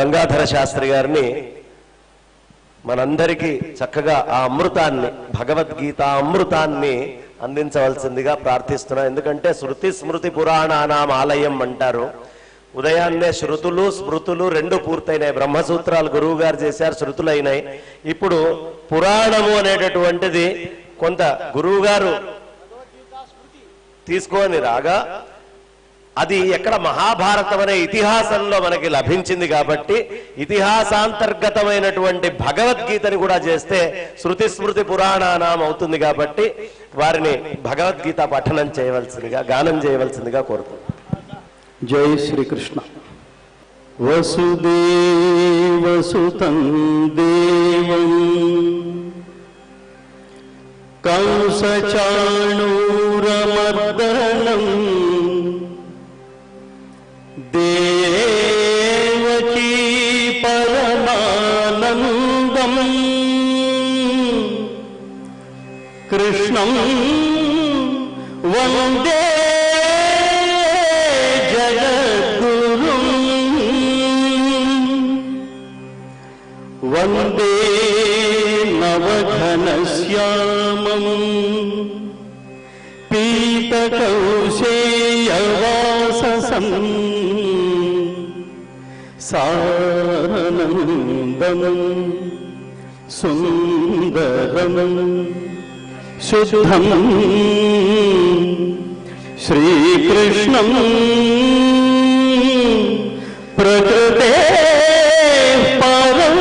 గంగాధర శాస్త్రి గారిని మనందరికీ చక్కగా ఆ అమృతాన్ని, భగవద్గీత అమృతాన్ని అందించవలసిందిగా ప్రార్థిస్తున్నా. ఎందుకంటే శృతి స్మృతి పురాణానాం ఆలయం అంటారు. ఉదయాన్నే శృతులు స్మృతులు రెండు పూర్తయినాయి. బ్రహ్మసూత్రాలు గురువు గారు చేశారు, శృతులైనాయి. ఇప్పుడు పురాణము అనేటటువంటిది కొంత గురువు గారు తీసుకొని రాగా అది ఎక్కడ మహాభారతం అనే ఇతిహాసంలో మనకి లభించింది కాబట్టి ఇతిహాసాంతర్గతమైనటువంటి భగవద్గీతని కూడా చేస్తే శృతి స్మృతి పురాణానాం అవుతుంది. కాబట్టి వారిని భగవద్గీత పఠనం చేయవలసిందిగా, గానం చేయవలసిందిగా కోరుతున్నాను. జై శ్రీకృష్ణ. వసుదేవసుతం దేవం కంసచాణూరమర్దనం దేవకీ పరమానందం కృష్ణం వందే జగద్గురుం వందే నవఘనశ్యామం పీతకౌశేయవాససం సారనందం సుందరం శుద్ధం శ్రీకృష్ణం ప్రకృతే పరం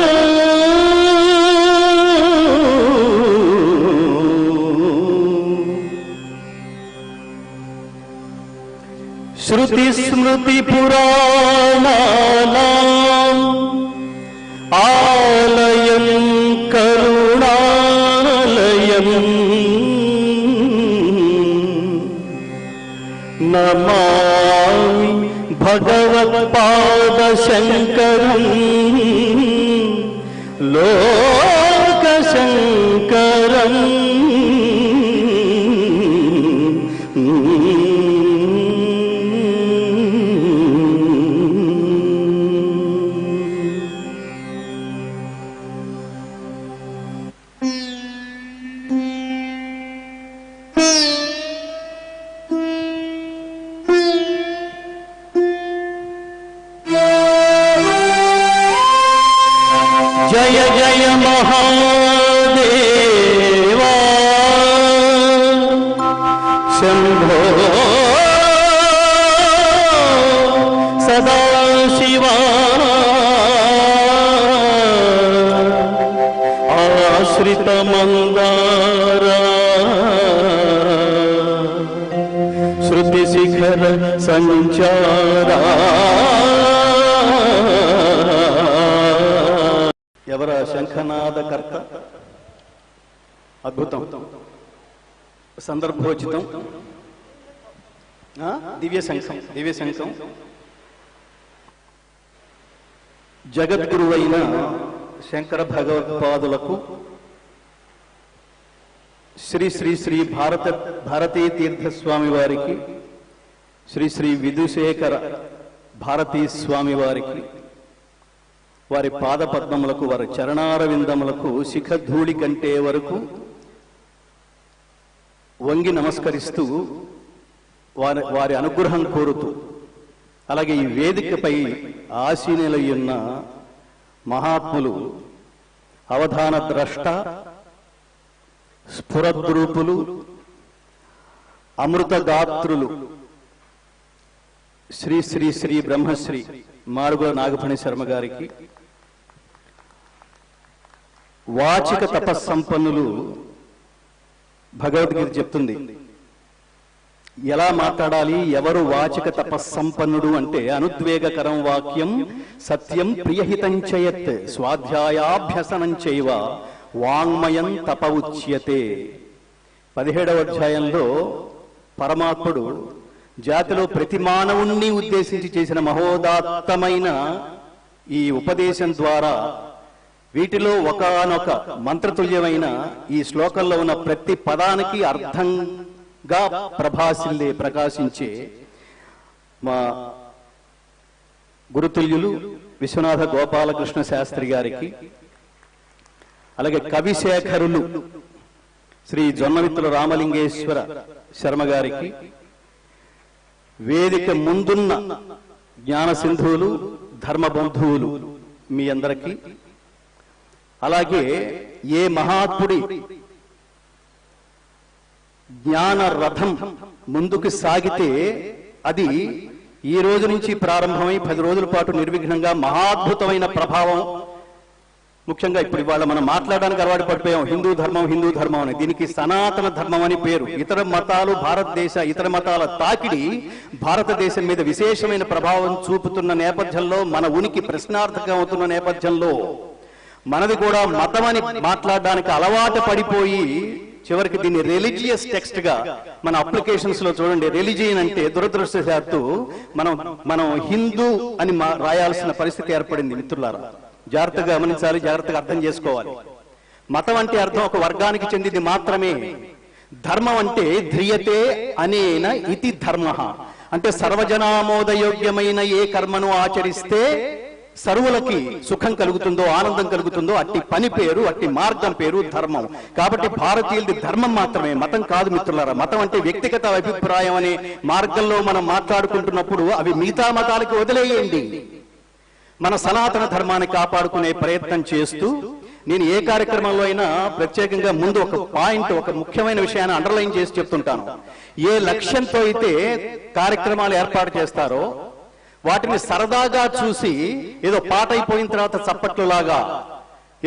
శృతి స్మృతి పురాణానాం ఆలయం కరుణాలయం నమామి భగవత్పాదశంకరం లోకశంకరం జయ జయ మహాదేవా శంభో సదాశివా ఆశ్రిత మందారా శృతి శిఖర సంచారా. ఎవర శంఖనాదకర్త? అద్భుతం, సందర్భోచితం. దివ్య శంఖం, దివ్య శంఖం. జగద్గురువైన శంకర భగవత్పాదులకు శ్రీ శ్రీ శ్రీ భారతీ తీర్థస్వామి వారికి, శ్రీ శ్రీ విధుశేఖర భారతీ స్వామి వారికి, వారి పాదపద్మములకు, వారి చరణారవిందములకు శిఖధూళి కంటే వరకు వంగి నమస్కరిస్తూ వారి అనుగ్రహం కోరుతూ, అలాగే ఈ వేదికపై ఆసీనులయ్యున్న మహాత్ములు, అవధాన ద్రష్ట, స్ఫురద్రూపులు, అమృతగాత్రులు శ్రీ శ్రీ శ్రీ బ్రహ్మశ్రీ మాడుగుల నాగఫణి శర్మ గారికి, వాచిక తపస్సంపన్నులు. భగవద్గీత చెప్తుంది ఎలా మాట్లాడాలి, ఎవరు వాచిక తపస్సంపన్నుడు అంటే అనుద్వేగకరం వాక్యం సత్యం ప్రియహితం చయత్ స్వాధ్యాయాభ్యసనం చైవ వాంగ్మయం తప ఉచ్యతే. 17వ అధ్యాయంలో పరమాత్ముడు జాతిలో ప్రతి మానవుణ్ణి ఉద్దేశించి చేసిన మహోదాత్తమైన ఈ ఉపదేశం ద్వారా వీటిలో ఒకానొక మంత్రతుల్యమైన ఈ శ్లోకంలో ఉన్న ప్రతి పదానికి అర్థంగా ప్రకాశించే మా గురుతుల్యులు విశ్వనాథ గోపాలకృష్ణ శాస్త్రి గారికి, అలాగే కవిశేఖరులు శ్రీ జొన్నవిత్తుల రామలింగేశ్వర శర్మ గారికి, వేదిక ముందున్న జ్ఞాన సింధువులు ధర్మబంధువులు మీ అందరికీ, అలాగే ఏ మహాత్ముడి జ్ఞాన రథం ముందుకు సాగితే అది ఈ రోజు నుంచి ప్రారంభమై 10 రోజుల పాటు నిర్విఘ్నంగా మహాద్భుతమైన ప్రభావం, ముఖ్యంగా ఇప్పుడు ఇవాళ మనం మాట్లాడడానికి అలవాటు పడిపోయాం హిందూ ధర్మం అని. దీనికి సనాతన ధర్మం అని పేరు. ఇతర మతాలు ఇతర మతాల తాకిడి భారతదేశం మీద విశేషమైన ప్రభావం చూపుతున్న నేపథ్యంలో, మన ఉనికి ప్రశ్నార్థకం అవుతున్న నేపథ్యంలో మనది కూడా మతం అని మాట్లాడడానికి అలవాటు పడిపోయి చివరికి దీన్ని రిలీజియస్ టెక్స్ట్ గా మన అప్లికేషన్స్ లో చూడండి, రిలీజియన్ అంటే దురదృష్టవశాత్తు మనం హిందూ అని రాయాల్సిన పరిస్థితి ఏర్పడింది. మిత్రులారా, జాగ్రత్తగా గమనించాలి, జాగ్రత్తగా అర్థం చేసుకోవాలి. మతం అంటే అర్థం ఒక వర్గానికి చెందింది మాత్రమే. ధర్మం అంటే ధ్రియతే అనేన ఇతి ధర్మ అంటే సర్వజనామోదయోగ్యమైన ఏ కర్మను ఆచరిస్తే సర్వులకి సుఖం కలుగుతుందో, ఆనందం కలుగుతుందో అట్టి పని పేరు, అట్టి మార్గం పేరు ధర్మం. కాబట్టి భారతీయులది ధర్మం మాత్రమే, మతం కాదు మిత్రులారా. మతం అంటే వ్యక్తిగత అభిప్రాయం అనే మార్గంలో మనం మాట్లాడుకుంటున్నప్పుడు అవి మిగతా మతాలకి వదిలేయండి. మన సనాతన ధర్మాన్ని కాపాడుకునే ప్రయత్నం చేస్తూ నేను ఏ కార్యక్రమంలో అయినా ప్రత్యేకంగా ముందు ఒక పాయింట్, ఒక ముఖ్యమైన విషయాన్ని అండర్లైన్ చేసి చెప్తుంటాను. ఏ లక్ష్యంతో అయితే కార్యక్రమాలు ఏర్పాటు చేస్తారో వాటిని సరదాగా చూసి ఏదో పాట అయిపోయిన తర్వాత చప్పట్లు లాగా,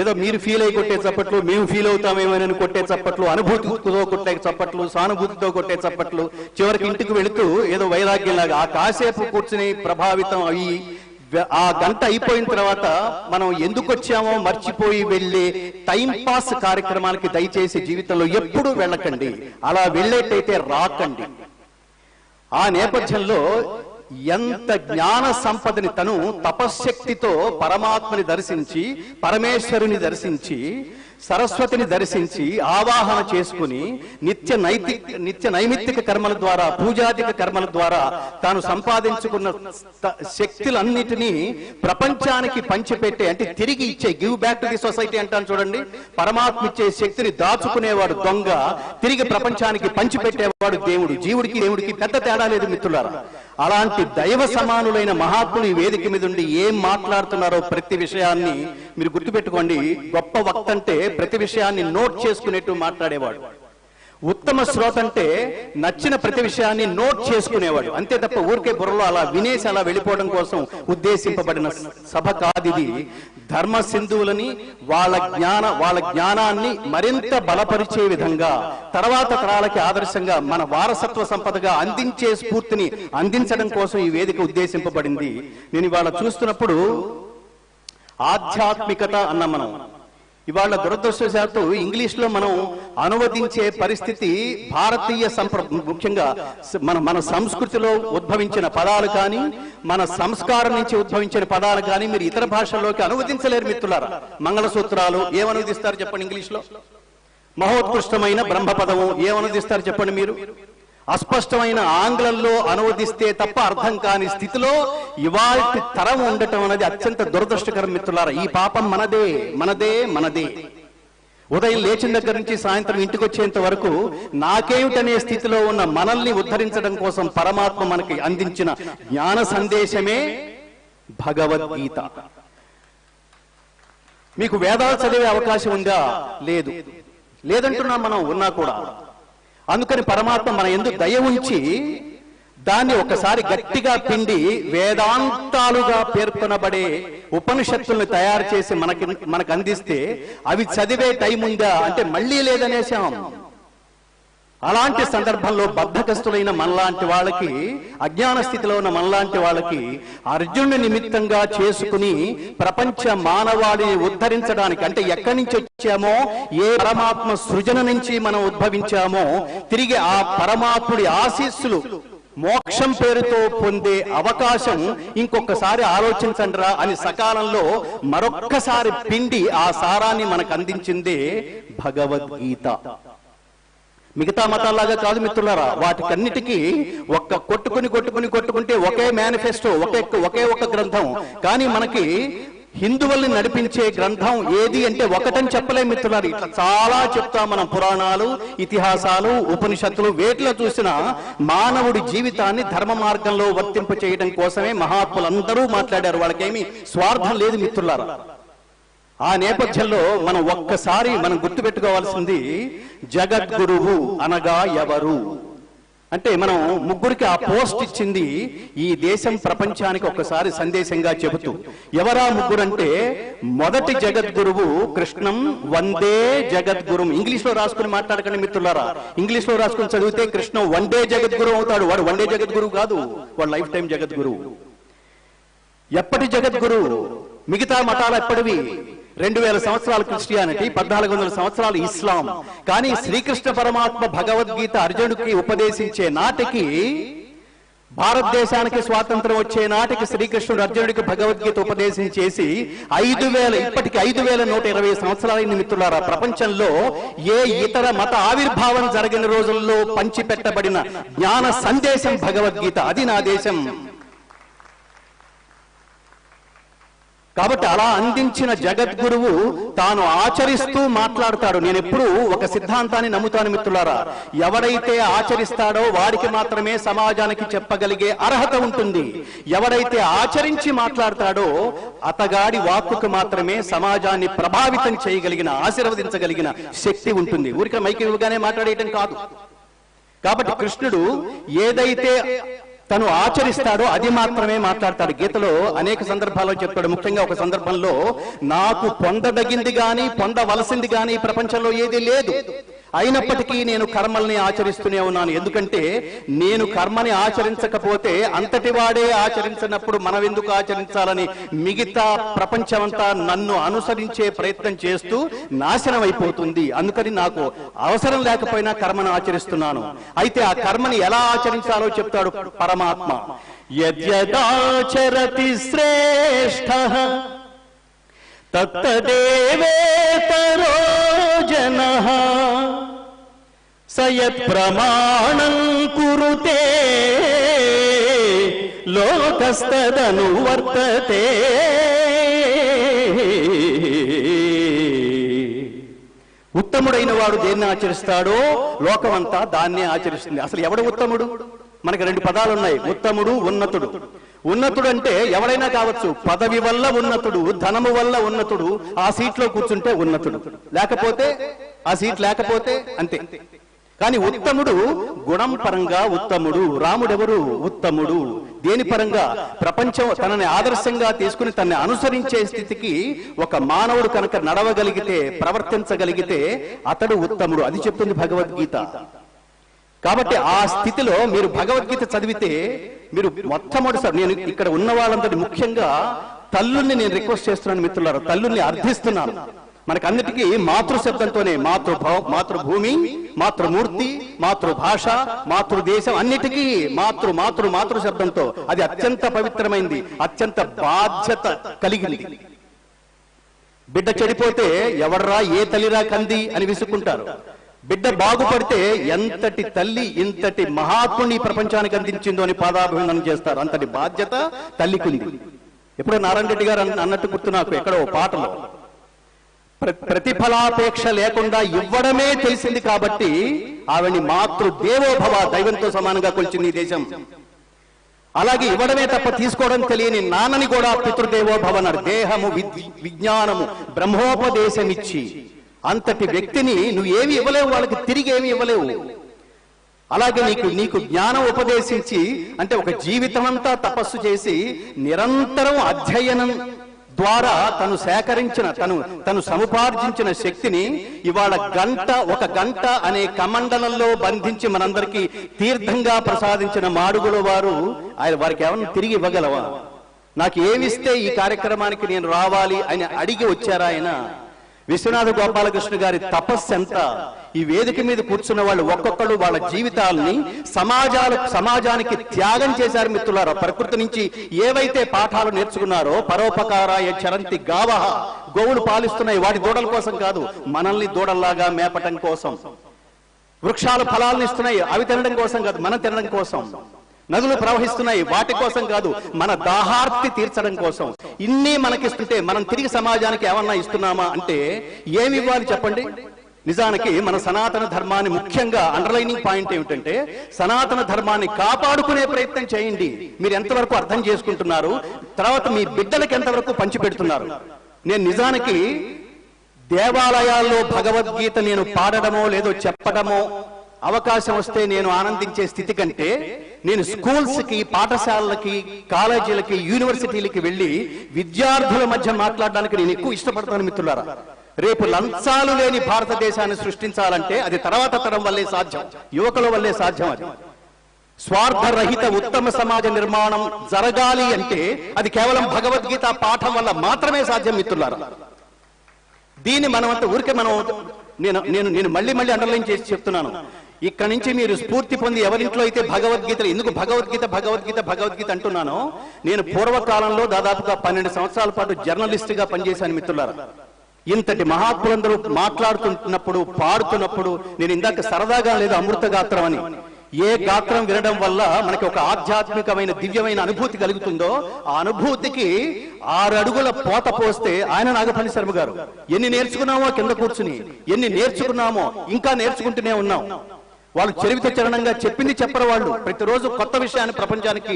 ఏదో మీరు ఫీల్ అయి కొట్టే చప్పట్లు, మేము ఫీల్ అవుతామేమోనని కొట్టే చప్పట్లు, అనుభూతితో కొట్టే చప్పట్లు, సానుభూతితో కొట్టే చప్పట్లు, చివరికి ఇంటికి వెళుతూ ఏదో వైరాగ్యంలాగా ఆ కాసేపు కూర్చుని ప్రభావితం అయ్యి ఆ గంట అయిపోయిన తర్వాత మనం ఎందుకు వచ్చామో మర్చిపోయి వెళ్ళే టైం పాస్ కార్యక్రమాలకి దయచేసి జీవితంలో ఎప్పుడూ వెళ్ళకండి. అలా వెళ్ళేటైతే రాకండి. ఆ నేపథ్యంలో ఎంత జ్ఞాన సంపదని తను తపశ్శక్తితో పరమాత్మని దర్శించి, పరమేశ్వరుని దర్శించి, సరస్వతిని దర్శించి ఆవాహన చేసుకుని నిత్య నైమిత్తిక కర్మల ద్వారా, పూజాదిక కర్మల ద్వారా తాను సంపాదించుకున్న శక్తులన్నిటినీ ప్రపంచానికి పంచిపెట్టే, అంటే తిరిగి ఇచ్చే, give back to the society అంటాను చూడండి. పరమాత్మ ఇచ్చే శక్తిని దాచుకునేవాడు దొంగ, తిరిగి ప్రపంచానికి పంచిపెట్టేవాడు దేవుడు. జీవుడికి దేవుడికి పెద్ద తేడా లేదు మిత్రులారా. అలాంటి దైవ సమానులైన మహాత్ములు ఈ వేదిక మీద ఉండి ఏం మాట్లాడుతున్నారో ప్రతి విషయాన్ని మీరు గుర్తుపెట్టుకోండి. గొప్ప వక్త అంటే ప్రతి విషయాన్ని నోట్ చేసుకునేట్టు మాట్లాడేవాడు. ఉత్తమ శ్రోత అంటే నచ్చిన ప్రతి విషయాన్ని నోట్ చేసుకునేవాడు. అంతే తప్ప ఊరికే బుర్రలో అలా వినేసి అలా వెళ్ళిపోవడం కోసం ఉద్దేశింపబడిన సభ కాదిది. ధర్మ సింధువులని వాళ్ళ జ్ఞానాన్ని మరింత బలపరిచే విధంగా, తర్వాత తరాలకి ఆదర్శంగా, మన వారసత్వ సంపదగా అందించే స్ఫూర్తిని అందించడం కోసం ఈ వేదిక ఉద్దేశింపబడింది. నేను ఇవాళ చూస్తున్నప్పుడు ఆధ్యాత్మికత అన్న మనం ఇవాళ దురదృష్టవశాత్తు ఇంగ్లీష్ లో మనం అనువదించే పరిస్థితి భారతీయ ముఖ్యంగా మన సంస్కృతిలో ఉద్భవించిన పదాలు కానీ, మన సంస్కారం నుంచి ఉద్భవించిన పదాలు కానీ మీరు ఇతర భాషల్లోకి అనువదించలేరు మిత్రులారా. మంగళసూత్రాలు ఏమనువదిస్తారు చెప్పండి ఇంగ్లీష్ లో? మహోత్కృష్టమైన బ్రహ్మపదము ఏమనువదిస్తారు చెప్పండి మీరు? అస్పష్టమైన ఆంగ్లంలో అనువదిస్తే తప్ప అర్థం కాని స్థితిలో ఇవాళ తరం ఉండటం అనేది అత్యంత దురదృష్టకరం మిత్రులారా. ఈ పాపం మనదే మనదే మనదే. ఉదయం లేచిన దగ్గర నుంచి సాయంత్రం ఇంటికి వచ్చేంత వరకు నాకేమిటనే స్థితిలో ఉన్న మనల్ని ఉద్ధరించడం కోసం పరమాత్మ మనకి అందించిన జ్ఞాన సందేశమే భగవద్గీత. మీకు వేదాలు చదివే అవకాశం ఉందా? లేదు. లేదంటున్నాం మనం, ఉన్నా కూడా. అందుకని పరమాత్మ మన యందు దయ ఉంచి దాన్ని ఒకసారి గట్టిగా పిండి వేదాంతాలుగా పేర్కొనబడే ఉపనిషత్తుల్ని తయారు చేసి మనకు అందిస్తే అవి చదివే టైం ఉందా అంటే మళ్ళీ లేదనేసాం. అలాంటి సందర్భంలో బద్ధకస్తులైన మనలాంటి వాళ్ళకి, అజ్ఞాన స్థితిలో ఉన్న మనలాంటి వాళ్ళకి అర్జునుడి నిమిత్తంగా చేసుకుని ప్రపంచ మానవాళిని ఉద్ధరించడానికి, అంటే ఎక్కడి నుంచి వచ్చామో, ఏ పరమాత్మ సృజన నుంచి మనం ఉద్భవించామో తిరిగి ఆ పరమాత్ముడి ఆశీస్సులు మోక్షం పేరుతో పొందే అవకాశం ఇంకొకసారి ఆలోచించండిరా అని సకాలంలో మరొక్కసారి పిండి ఆ సారాన్ని మనకు అందించిందే భగవద్గీత. మిగతా మతాల్లాగా కాదు మిత్రులారా, వాటికన్నిటికీ కొట్టుకుంటే ఒకే మేనిఫెస్టో, ఒకే ఒక గ్రంథం. కానీ మనకి హిందువుల్ని నడిపించే గ్రంథం ఏది అంటే ఒకటని చెప్పలేం మిత్రులారు. ఇట్లా చాలా చెప్తాం మనం. పురాణాలు, ఇతిహాసాలు, ఉపనిషత్తులు, వేటిలో చూసినా మానవుడి జీవితాన్ని ధర్మ మార్గంలో వర్తింప చేయడం కోసమే మహాత్ములందరూ మాట్లాడారు. వాళ్ళకేమీ స్వార్థం లేదు మిత్రులారా. ఆ నేపథ్యంలో మనం ఒక్కసారి మనం గుర్తుపెట్టుకోవాల్సింది, జగద్గురువు అనగా ఎవరు అంటే, మనం ముగ్గురికి ఆ పోస్ట్ ఇచ్చింది ఈ దేశం ప్రపంచానికి ఒక్కసారి సందేశంగా చెబుతూ. ఎవరా ముగ్గురు అంటే, మొదటి జగద్గురువు కృష్ణం వందే జగద్గురుం. ఇంగ్లీష్ లో రాసుకుని మాట్లాడకండి మిత్రులారా. ఇంగ్లీష్ లో రాసుకుని చదివితే కృష్ణం వన్డే జగద్గురు అవుతాడు. వాడు వన్డే జగద్గురువు కాదు, వాడు లైఫ్ టైం జగద్గురువు. ఎప్పటి జగద్గురువు? మిగతా మతాలు ఎప్పటివి? 2000 సంవత్సరాలు క్రిస్టియానిటీ, 1400 సంవత్సరాలు ఇస్లాం. కానీ శ్రీకృష్ణ పరమాత్మ భగవద్గీత అర్జునుడికి ఉపదేశించే నాటికి, భారతదేశానికి స్వాతంత్రం వచ్చే నాటికి శ్రీకృష్ణుడు అర్జునుడికి భగవద్గీత ఉపదేశం చేసి 5000, ఇప్పటికి 5120 సంవత్సరాలైన మిత్రులారా. ప్రపంచంలో ఏ ఇతర మత ఆవిర్భావం జరిగిన రోజుల్లో పంచిపెట్టబడిన జ్ఞాన సందేశం భగవద్గీత. అది నా దేశం. కాబట్టి అలా అందించిన జగద్గురువు తాను ఆచరిస్తూ మాట్లాడతాడు. నేను ఎప్పుడూ ఒక సిద్ధాంతాన్ని నమ్ముతాను మిత్రులారా, ఎవడైతే ఆచరిస్తాడో వాడికి మాత్రమే సమాజానికి చెప్పగలిగే అర్హత ఉంటుంది. ఎవడైతే ఆచరించి మాట్లాడతాడో అతగాడి వాక్కుకు మాత్రమే సమాజాన్ని ప్రభావితం చేయగలిగిన, ఆశీర్వదించగలిగిన శక్తి ఉంటుంది. ఊరికే మైకి ఇవ్వగానే మాట్లాడేయటం కాదు. కాబట్టి కృష్ణుడు ఏదైతే తను ఆచరిస్తాడో అది మాత్రమే మాట్లాడతాడు. గీతలో అనేక సందర్భాల్లో చెప్తాడు. ముఖ్యంగా ఒక సందర్భంలో, నాకు పొందదగింది గాని పొందవలసింది గాని ప్రపంచంలో ఏది లేదు, అయినప్పటికీ నేను కర్మల్ని ఆచరిస్తూనే ఉన్నాను. ఎందుకంటే నేను కర్మని ఆచరించకపోతే అంతటి వాడే ఆచరించినప్పుడు మనం ఎందుకు ఆచరించాలని మిగతా ప్రపంచమంతా నన్ను అనుసరించే ప్రయత్నం చేస్తూ నాశనం అయిపోతుంది. అందుకని నాకు అవసరం లేకపోయినా కర్మను ఆచరిస్తున్నాను. అయితే ఆ కర్మని ఎలా ఆచరించాలో చెప్తాడు పరమాత్మ. యద్యదాచరతి శ్రేష్ఠః తత్తదేవేతరో జనః సయత్ ప్రమాణం కురుతే లోకస్తదను వర్తతే. ఉత్తముడైన వాడు దేన్ని ఆచరిస్తాడో లోకమంతా దాన్నే ఆచరిస్తుంది. అసలు ఎవడు ఉత్తముడు? మనకి 2 పదాలు ఉన్నాయి, ఉత్తముడు, ఉన్నతుడు. ఉన్నతుడు అంటే ఎవరైనా కావచ్చు. పదవి వల్ల ఉన్నతుడు, ధనము వల్ల ఉన్నతుడు, ఆ సీట్లో కూర్చుంటే ఉన్నతుడు, లేకపోతే ఆ సీట్ లేకపోతే అంతే. కానీ ఉత్తముడు గుణం పరంగా ఉత్తముడు. రాముడెవరు? ఉత్తముడు. దేని పరంగా? ప్రపంచం తనని ఆదర్శంగా తీసుకుని తనని అనుసరించే స్థితికి ఒక మానవుడు కనుక నడవగలిగితే, ప్రవర్తించగలిగితే అతడు ఉత్తముడు. అది చెప్తుంది భగవద్గీత. కాబట్టి ఆ స్థితిలో మీరు భగవద్గీత చదివితే మీరు మొట్టమొదటిసారి, నేను ఇక్కడ ఉన్న వాళ్ళందరినీ ముఖ్యంగా తల్లుల్ని నేను రిక్వెస్ట్ చేస్తున్నాను మిత్రులారా, తల్లుల్ని అర్థిస్తున్నాను. మనకన్నిటికీ మాతృశబ్దంతోనే, మాతృభూమి, మాతృమూర్తి, మాతృభాష, మాతృదేశం, అన్నిటికీ మాతృ శబ్దంతో. అది అత్యంత పవిత్రమైంది, అత్యంత బాధ్యత కలిగింది. బిడ్డ చెడిపోతే ఎవడ్రా, ఏ తల్లిరా కంది అని విసుక్కుంటారు. బిడ్డ బాగుపడితే ఎంతటి తల్లి ఇంతటి మహాత్ముని ప్రపంచానికి అందించిందో అని పాదాభివందనం చేస్తారు. అంతటి బాధ్యత తల్లికుంది. ఎప్పుడో నారాయణ రెడ్డి గారు అన్నట్టు గుర్తు నాకు ఎక్కడో పాటలో, ప్రతిఫలాపేక్ష లేకుండా ఇవ్వడమే తెలిసింది కాబట్టి ఆవిడ్ని మాతృదేవోభవ, దైవంతో సమానంగా కొలిచింది ఈ దేశం. అలాగే ఇవ్వడమే తప్ప తీసుకోవడం తెలియని నాన్నని కూడా పితృదేవోభవ అన్నారు. దేహము, విజ్ఞానము, బ్రహ్మోపదేశమిచ్చి అంతటి వ్యక్తిని నువ్వు ఏమి ఇవ్వలేవు, వాళ్ళకి తిరిగి ఏమి ఇవ్వలేవు. అలాగే నీకు జ్ఞానం ఉపదేశించి, అంటే ఒక జీవితం అంతా తపస్సు చేసి నిరంతరం అధ్యయనం ద్వారా తను సేకరించిన, తను సముపార్జించిన శక్తిని ఇవాళ ఒక గంట అనే కమండలంలో బంధించి మనందరికీ తీర్థంగా ప్రసాదించిన మాడుగుల వారు, వారికి ఏమన్నా తిరిగి ఇవ్వగలవా? నాకు ఏమిస్తే ఈ కార్యక్రమానికి నేను రావాలి అని అడిగి వచ్చారా ఆయన? విశ్వనాథ గోపాలకృష్ణ గారి తపస్సు ఎంత! ఈ వేదిక మీద కూర్చున్న వాళ్ళు ఒక్కొక్కరు వాళ్ళ జీవితాలని సమాజానికి త్యాగం చేశారు మిత్రులారా. ప్రకృతి నుంచి ఏవైతే పాఠాలు నేర్చుకున్నారో, పరోపకారాయ చరంతి గావః, గోవులు పాలిస్తున్నాయి వాటి దూడల కోసం కాదు, మనల్ని దూడల్లాగా మేపటం కోసం. వృక్షాలు ఫలాలను ఇస్తున్నాయి, అవి తినడం కోసం కాదు, మనం తినడం కోసం. నదులు ప్రవహిస్తున్నాయి, వాటి కోసం కాదు, మన దాహార్తి తీర్చడం కోసం. ఇన్ని మనకిస్తుంటే మనం తిరిగి సమాజానికి ఏమన్నా ఇస్తున్నామా అంటే ఏమి ఇవ్వాలి చెప్పండి? నిజానికి మన సనాతన ధర్మాన్ని ముఖ్యంగా అండర్లైనింగ్ పాయింట్ ఏమిటంటే, సనాతన ధర్మాన్ని కాపాడుకునే ప్రయత్నం చేయండి. మీరు ఎంతవరకు అర్థం చేసుకుంటున్నారు, తర్వాత మీ బిడ్డలకు ఎంతవరకు పంచిపెడుతున్నారు. నేను నిజానికి దేవాలయాల్లో భగవద్గీత నేను పాడడమో లేదో చెప్పడమో అవకాశం వస్తే నేను ఆనందించే స్థితి కంటే, నేను స్కూల్స్కి, పాఠశాలలకి, కాలేజీలకి, యూనివర్సిటీలకి వెళ్ళి విద్యార్థుల మధ్య మాట్లాడడానికి నేను ఎక్కువ ఇష్టపడతాను మిత్రులారా. రేపు లంచాలు లేని భారతదేశాన్ని సృష్టించాలంటే అది తర్వాత తరం వల్లే సాధ్యం, యువకుల వల్లే సాధ్యం. అది స్వార్థరహిత ఉత్తమ సమాజ నిర్మాణం జరగాలి అంటే అది కేవలం భగవద్గీత పాఠం వల్ల మాత్రమే సాధ్యం మిత్రులారా. దీన్ని మనమంతా ఊరికే నేను మళ్ళీ అండర్లైన్ చేసి చెప్తున్నాను. ఇక్కడ నుంచి మీరు స్ఫూర్తి పొంది ఎవరింట్లో అయితే భగవద్గీతలు, ఎందుకు భగవద్గీత అంటున్నానో, నేను పూర్వకాలంలో దాదాపుగా 12 సంవత్సరాల పాటు జర్నలిస్ట్ గా పనిచేశాను మిత్రులారా. ఇంతటి మహాత్ములందరూ మాట్లాడుతున్నప్పుడు, పాడుతున్నప్పుడు నేను ఇందాక సరదాగా లేదు అమృత గాత్రం అని, ఏ గాత్రం వినడం వల్ల మనకి ఒక ఆధ్యాత్మికమైన దివ్యమైన అనుభూతి కలుగుతుందో ఆ అనుభూతికి 6 అడుగుల పోత పోస్తే ఆయన నాగఫణి శర్మ గారు ఎన్ని నేర్చుకున్నామో కింద కూర్చుని, ఎన్ని నేర్చుకున్నామో ఇంకా నేర్చుకుంటూనే ఉన్నాం. వాళ్ళు చరివిత చరణంగా చెప్పింది చెప్పరు, వాళ్ళు ప్రతిరోజు కొత్త విషయాన్ని ప్రపంచానికి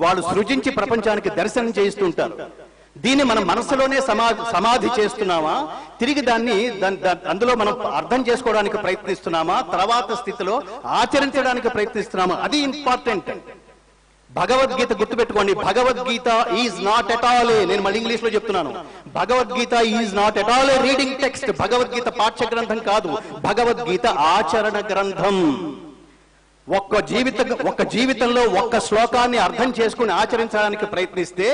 వాళ్ళు సృజించి ప్రపంచానికి దర్శనం చేయిస్తుంటారు. దీన్ని మనం మనసులోనే సమాధి చేస్తున్నామా, తిరిగి దాన్ని అందులో మనం అర్థం చేసుకోవడానికి ప్రయత్నిస్తున్నామా, తర్వాత స్థితిలో ఆచరించడానికి ప్రయత్నిస్తున్నామా, అది ఇంపార్టెంట్. భగవద్గీత గుర్తుపెట్టుకోండి, Bhagavad Gita is not at all నేను మళ్ళీ ఇంగ్లీష్ లో చెప్తున్నాను, Bhagavad Gita is not at all A reading text. Bhagavad Gita పాఠ్య గ్రంథం కాదు, భగవద్గీత ఆచరణ గ్రంథం. ఒక్క జీవితంలో ఒక్క శ్లోకాన్ని అర్థం చేసుకుని ఆచరించడానికి ప్రయత్నిస్తే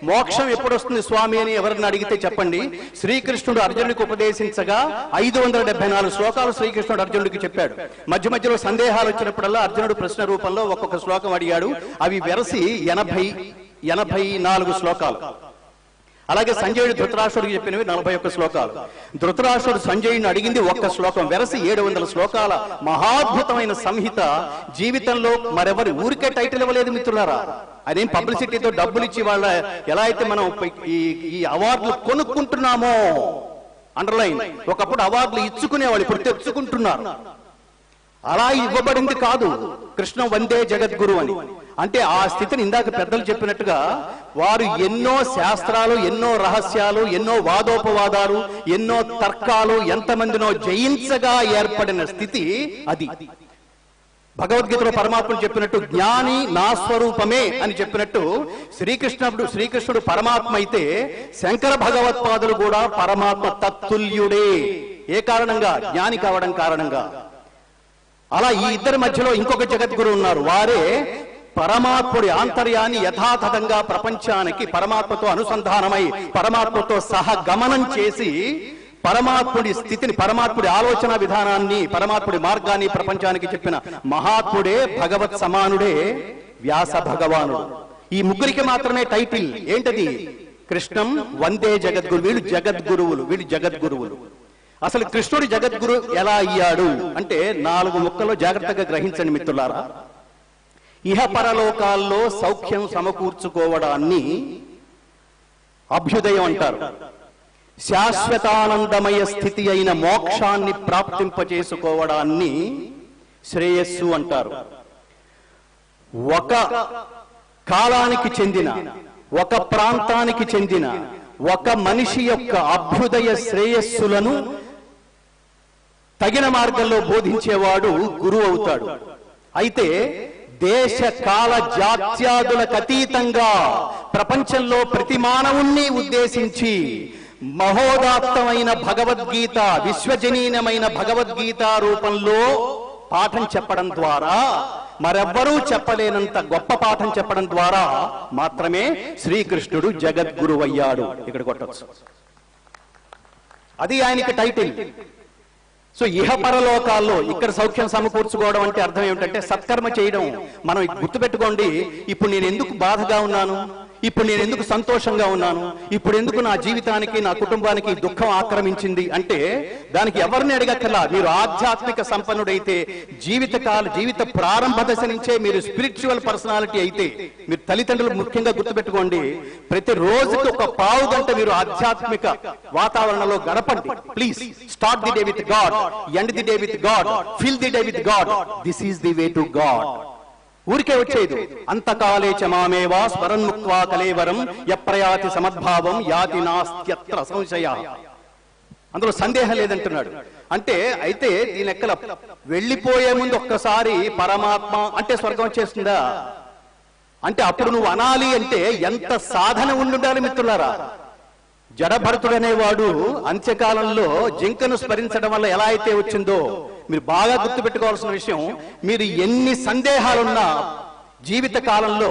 మోక్షం ఎప్పుడు వస్తుంది స్వామి అని ఎవరిని అడిగితే చెప్పండి. శ్రీకృష్ణుడు అర్జునుడికి ఉపదేశించగా 574 శ్లోకాలు శ్రీకృష్ణుడు అర్జునుడికి చెప్పాడు. మధ్య మధ్యలో సందేహాలు వచ్చినప్పుడల్లా అర్జునుడు ప్రశ్న రూపంలో ఒక్కొక్క శ్లోకం అడిగాడు. అవి వెరసి 84 శ్లోకాలు. అలాగే సంజయుడు ధృతరాష్ట్రుడికి చెప్పినవి 41 శ్లోకాలు. ధృతరాష్ట్రుడు సంజయుడిని అడిగింది ఒక్క శ్లోకం, వెరసి 700 శ్లోకాల మహాద్భుతమైన సంహిత. జీవితంలో మరెవరి ఊరికే టైటిల్ ఇవ్వలేదు మిత్రులారా. అదేం పబ్లిసిటీతో డబ్బులు ఇచ్చి వాళ్ళ ఎలా అయితే మనం ఈ అవార్డులు కొనుక్కుంటున్నామో, అండర్లైన్, ఒకప్పుడు అవార్డులు ఇచ్చుకునేవాళ్ళు, ఇప్పుడు తెచ్చుకుంటున్నారు. అలా ఇవ్వబడింది కాదు కృష్ణ వందే జగద్గురు అని. అంటే ఆ స్థితిని ఇందాక పెద్దలు చెప్పినట్టుగా వారు ఎన్నో శాస్త్రాలు, ఎన్నో రహస్యాలు, ఎన్నో వాదోపవాదాలు, ఎన్నో తర్కాలు, ఎంతమందినో జయించగా ఏర్పడిన స్థితి అది. భగవద్గీతలో పరమాత్ముడు చెప్పినట్టు జ్ఞాని నా స్వరూపమే అని చెప్పినట్టు శ్రీకృష్ణుడు పరమాత్మ అయితే శంకర భగవత్పాదులు కూడా పరమాత్మ తత్తుల్యుడే. ఏ కారణంగా? జ్ఞాని కావడం కారణంగా. అలా ఈ ఇద్దరి మధ్యలో ఇంకొక జగద్గురు ఉన్నారు, వారే పరమాత్ముడి ఆంతర్యాన్ని యథాతథంగా ప్రపంచానికి పరమాత్మతో అనుసంధానమై పరమాత్మతో సహగమనం చేసి పరమాత్ముడి స్థితిని, పరమాత్ముడి ఆలోచన విధానాన్ని, పరమాత్ముడి మార్గాన్ని ప్రపంచానికి చెప్పిన మహాత్ముడే, భగవత్ సమానుడే వ్యాస భగవానుడు. ఈ ముగ్గురికి మాత్రమే టైటిల్ ఏంటది? కృష్ణం వందే జగద్గురు. వీళ్ళు జగద్గురువులు. అసలు కృష్ణుడి జగద్గురు ఎలా అయ్యాడు అంటే 4 ముక్కల్లో జాగ్రత్తగా గ్రహించండి మిత్రులారా. ఇహ పరలోకాల్లో సౌఖ్యం సమకూర్చుకోవడాన్ని అభ్యుదయం అంటారు. శాశ్వతానందమయ స్థితి అయిన మోక్షాన్ని ప్రాప్తింపచేసుకోవడాన్ని శ్రేయస్సు అంటారు. ఒక కాలానికి చెందిన, ఒక ప్రాంతానికి చెందిన ఒక మనిషి యొక్క అభ్యుదయ శ్రేయస్సులను తగిన మార్గంలో బోధించేవాడు గురువు అవుతాడు. అయితే దేశ కాల జాత్యాదులకు అతీతంగా ప్రపంచంలో ప్రతి మానవుణ్ణి ఉద్దేశించి మహోదాత్తమైన భగవద్గీత, విశ్వజనీనమైన భగవద్గీత రూపంలో పాఠం చెప్పడం ద్వారా, మరెవ్వరూ చెప్పలేనంత గొప్ప పాఠం చెప్పడం ద్వారా మాత్రమే శ్రీకృష్ణుడు జగద్గురువయ్యాడు. ఇక్కడ కొట్టచ్చు, అది ఆయనకి టైటిల్. సో ఇహ పరలోకాల్లో ఇక్కడ సౌఖ్యం సమకూర్చుకోవడం అంటే అర్థం ఏమిటంటే సత్కర్మ చేయడం. మనం గుర్తుపెట్టుకోండి, ఇప్పుడు నేను ఎందుకు బాధగా ఉన్నాను, ఇప్పుడు నేను ఎందుకు సంతోషంగా ఉన్నాను, ఇప్పుడు ఎందుకు నా జీవితానికి నా కుటుంబానికి దుఃఖం ఆక్రమించింది అంటే దానికి ఎవరిని అడగక్కర్లా. మీరు ఆధ్యాత్మిక సంపన్నుడైతే జీవిత ప్రారంభ దశ నుంచే మీరు స్పిరిచువల్ పర్సనాలిటీ అయితే, మీరు తల్లిదండ్రులు ముఖ్యంగా గుర్తుపెట్టుకోండి, ప్రతి రోజుకి ఒక పావు గంట మీరు ఆధ్యాత్మిక వాతావరణంలో గడపండి. Please start the day with God, end the day with God, fill the day with God. This is the way to God. ఊరికే వచ్చేది అంతకాలే చమామేవా స్మరన్ముక్వా కలేవరం యప్రయాతి సమద్భావం యాతి నాస్త్యత్ర సంశయ. అందులో సందేహం లేదంటున్నాడు. అంటే అయితే దీని ఎక్కల వెళ్ళిపోయే ముందు ఒక్కసారి పరమాత్మ అంటే స్వర్గం వచ్చేస్తుందా అంటే అప్పుడు నువ్వు అనాలి అంటే ఎంత సాధన ఉండాలి మిత్రులారా. జడభరతుడనేవాడు అంత్యకాలంలో జింకను స్మరించడం వల్ల ఎలా అయితే వచ్చిందో మీరు బాగా గుర్తుపెట్టుకోవాల్సిన విషయం, మీరు ఎన్ని సందేహాలున్నా జీవిత కాలంలో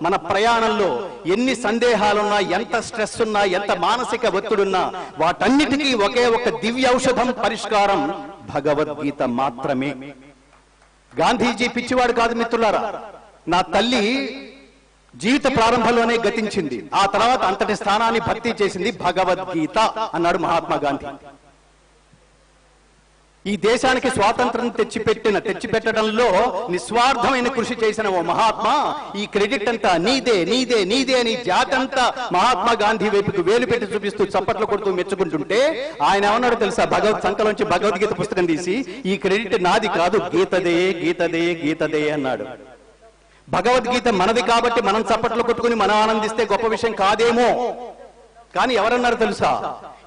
మన ప్రయాణంలో ఎన్ని సందేహాలున్నా, ఎంత స్ట్రెస్ ఉన్నా, ఎంత మానసిక ఒత్తిడున్నా వాటన్నిటికీ ఒకే ఒక దివ్య ఔషధం పరిష్కారం భగవద్గీత మాత్రమే. గాంధీజీ పిచ్చివాడు కాదు మిత్రులారా. నా తల్లి జీవిత ప్రారంభంలోనే గతించింది, ఆ తర్వాత అంతటి స్థానాన్ని భర్తీ చేసింది భగవద్గీత అన్నాడు మహాత్మా గాంధీ. ఈ దేశానికి స్వాతంత్రం తెచ్చిపెట్టడంలో నిస్వార్థమైన కృషి చేసిన ఓ మహాత్మా, ఈ క్రెడిట్ అంతా నీదే నీదే నీదే అని జాతంతా మహాత్మా గాంధీ వైపుకు వేలు పెట్టి చూపిస్తూ చప్పట్లు కొడుతూ మెచ్చుకుంటుంటే ఆయన ఏమన్నాడు తెలుసా? సంకలోంచి భగవద్గీత పుస్తకం తీసి ఈ క్రెడిట్ నాది కాదు, గీతదే గీతదే గీతదే అన్నాడు. భగవద్గీత మనది కాబట్టి మనం చప్పట్లు కొట్టుకుని మనం ఆనందిస్తే గొప్ప విషయం కాదేమో, కానీ ఎవరన్నారు తెలుసా?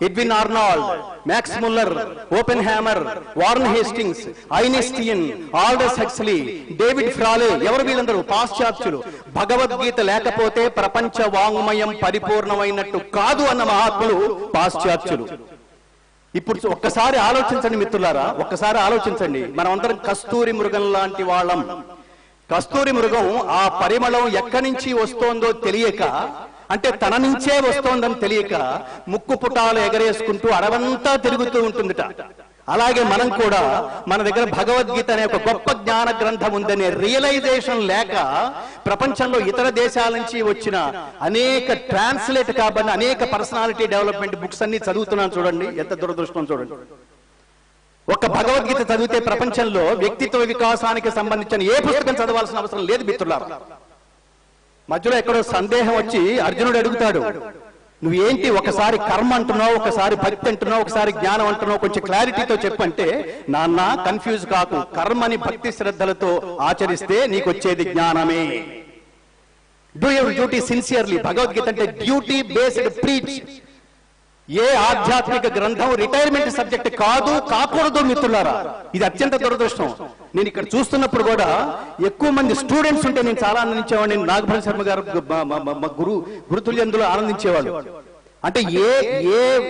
Edwin Arnold, max Muller, open hammer, Warren Hastings, Einstein, Aldous Huxley, David ఫ్రాలే, ఎవరు వీళ్ళందరూ? పాశ్చాత్యులు. భగవద్గీత లేకపోతే ప్రపంచ వాంగ్మయం పరిపూర్ణమైనట్టు కాదు అన్న మహాత్ములు పాశ్చాత్యులు. ఇప్పుడు ఒక్కసారి ఆలోచించండి మిత్రులారా, ఒక్కసారి ఆలోచించండి. మనం అందరం కస్తూరి మృగం లాంటి వాళ్ళం. కస్తూరి మృగం ఆ పరిమళం ఎక్కడి నుంచి వస్తోందో తెలియక, అంటే తన నుంచే వస్తోందని తెలియక ముక్కు పుటాలు ఎగరేసుకుంటూ అడవంతా తిరుగుతూ ఉంటుందిట. అలాగే మనం కూడా మన దగ్గర భగవద్గీత అనే ఒక గొప్ప జ్ఞాన గ్రంథం ఉందనే రియలైజేషన్ లేక ప్రపంచంలో ఇతర దేశాల నుంచి వచ్చిన అనేక ట్రాన్స్లేట్ కాబడిన అనేక పర్సనాలిటీ డెవలప్మెంట్ బుక్స్ అన్ని చదువుతున్నాను. చూడండి ఎంత దురదృష్టం చూడండి. ఒక్క భగవద్గీత చదివితే ప్రపంచంలో వ్యక్తిత్వ వికాసానికి సంబంధించిన ఏ పుస్తకం చదవాల్సిన అవసరం లేదు మిత్రులారా. మధ్యలో ఎక్కడో సందేహం వచ్చి అర్జునుడు అడుగుతాడు, నువ్వేంటి ఒకసారి కర్మ అంటున్నావు, ఒకసారి భక్తి అంటున్నావు, ఒకసారి జ్ఞానం అంటున్నావు, కొంచెం క్లారిటీతో చెప్పంటే, నాన్న కన్ఫ్యూజ్ కాకు, కర్మని భక్తి శ్రద్ధలతో ఆచరిస్తే నీకు వచ్చేది జ్ఞానమే. Do your duty sincerely. Bhagavad Gita అంటే డ్యూటీ బేస్డ్ ప్రీచ్. ఏ ఆధ్యాత్మిక గ్రంథం రిటైర్మెంట్ సబ్జెక్ట్ కాదు, కాకూడదు మిత్రులారా. ఇది అత్యంత దురదృష్టం. నేను ఇక్కడ చూస్తున్నప్పుడు కూడా ఎక్కువ మంది స్టూడెంట్స్ ఉంటే నేను చాలా ఆనందించేవాడిని. నాగభరణ శర్మ గారు గురుతుల్యందులో ఆనందించేవాళ్ళు. అంటే ఏ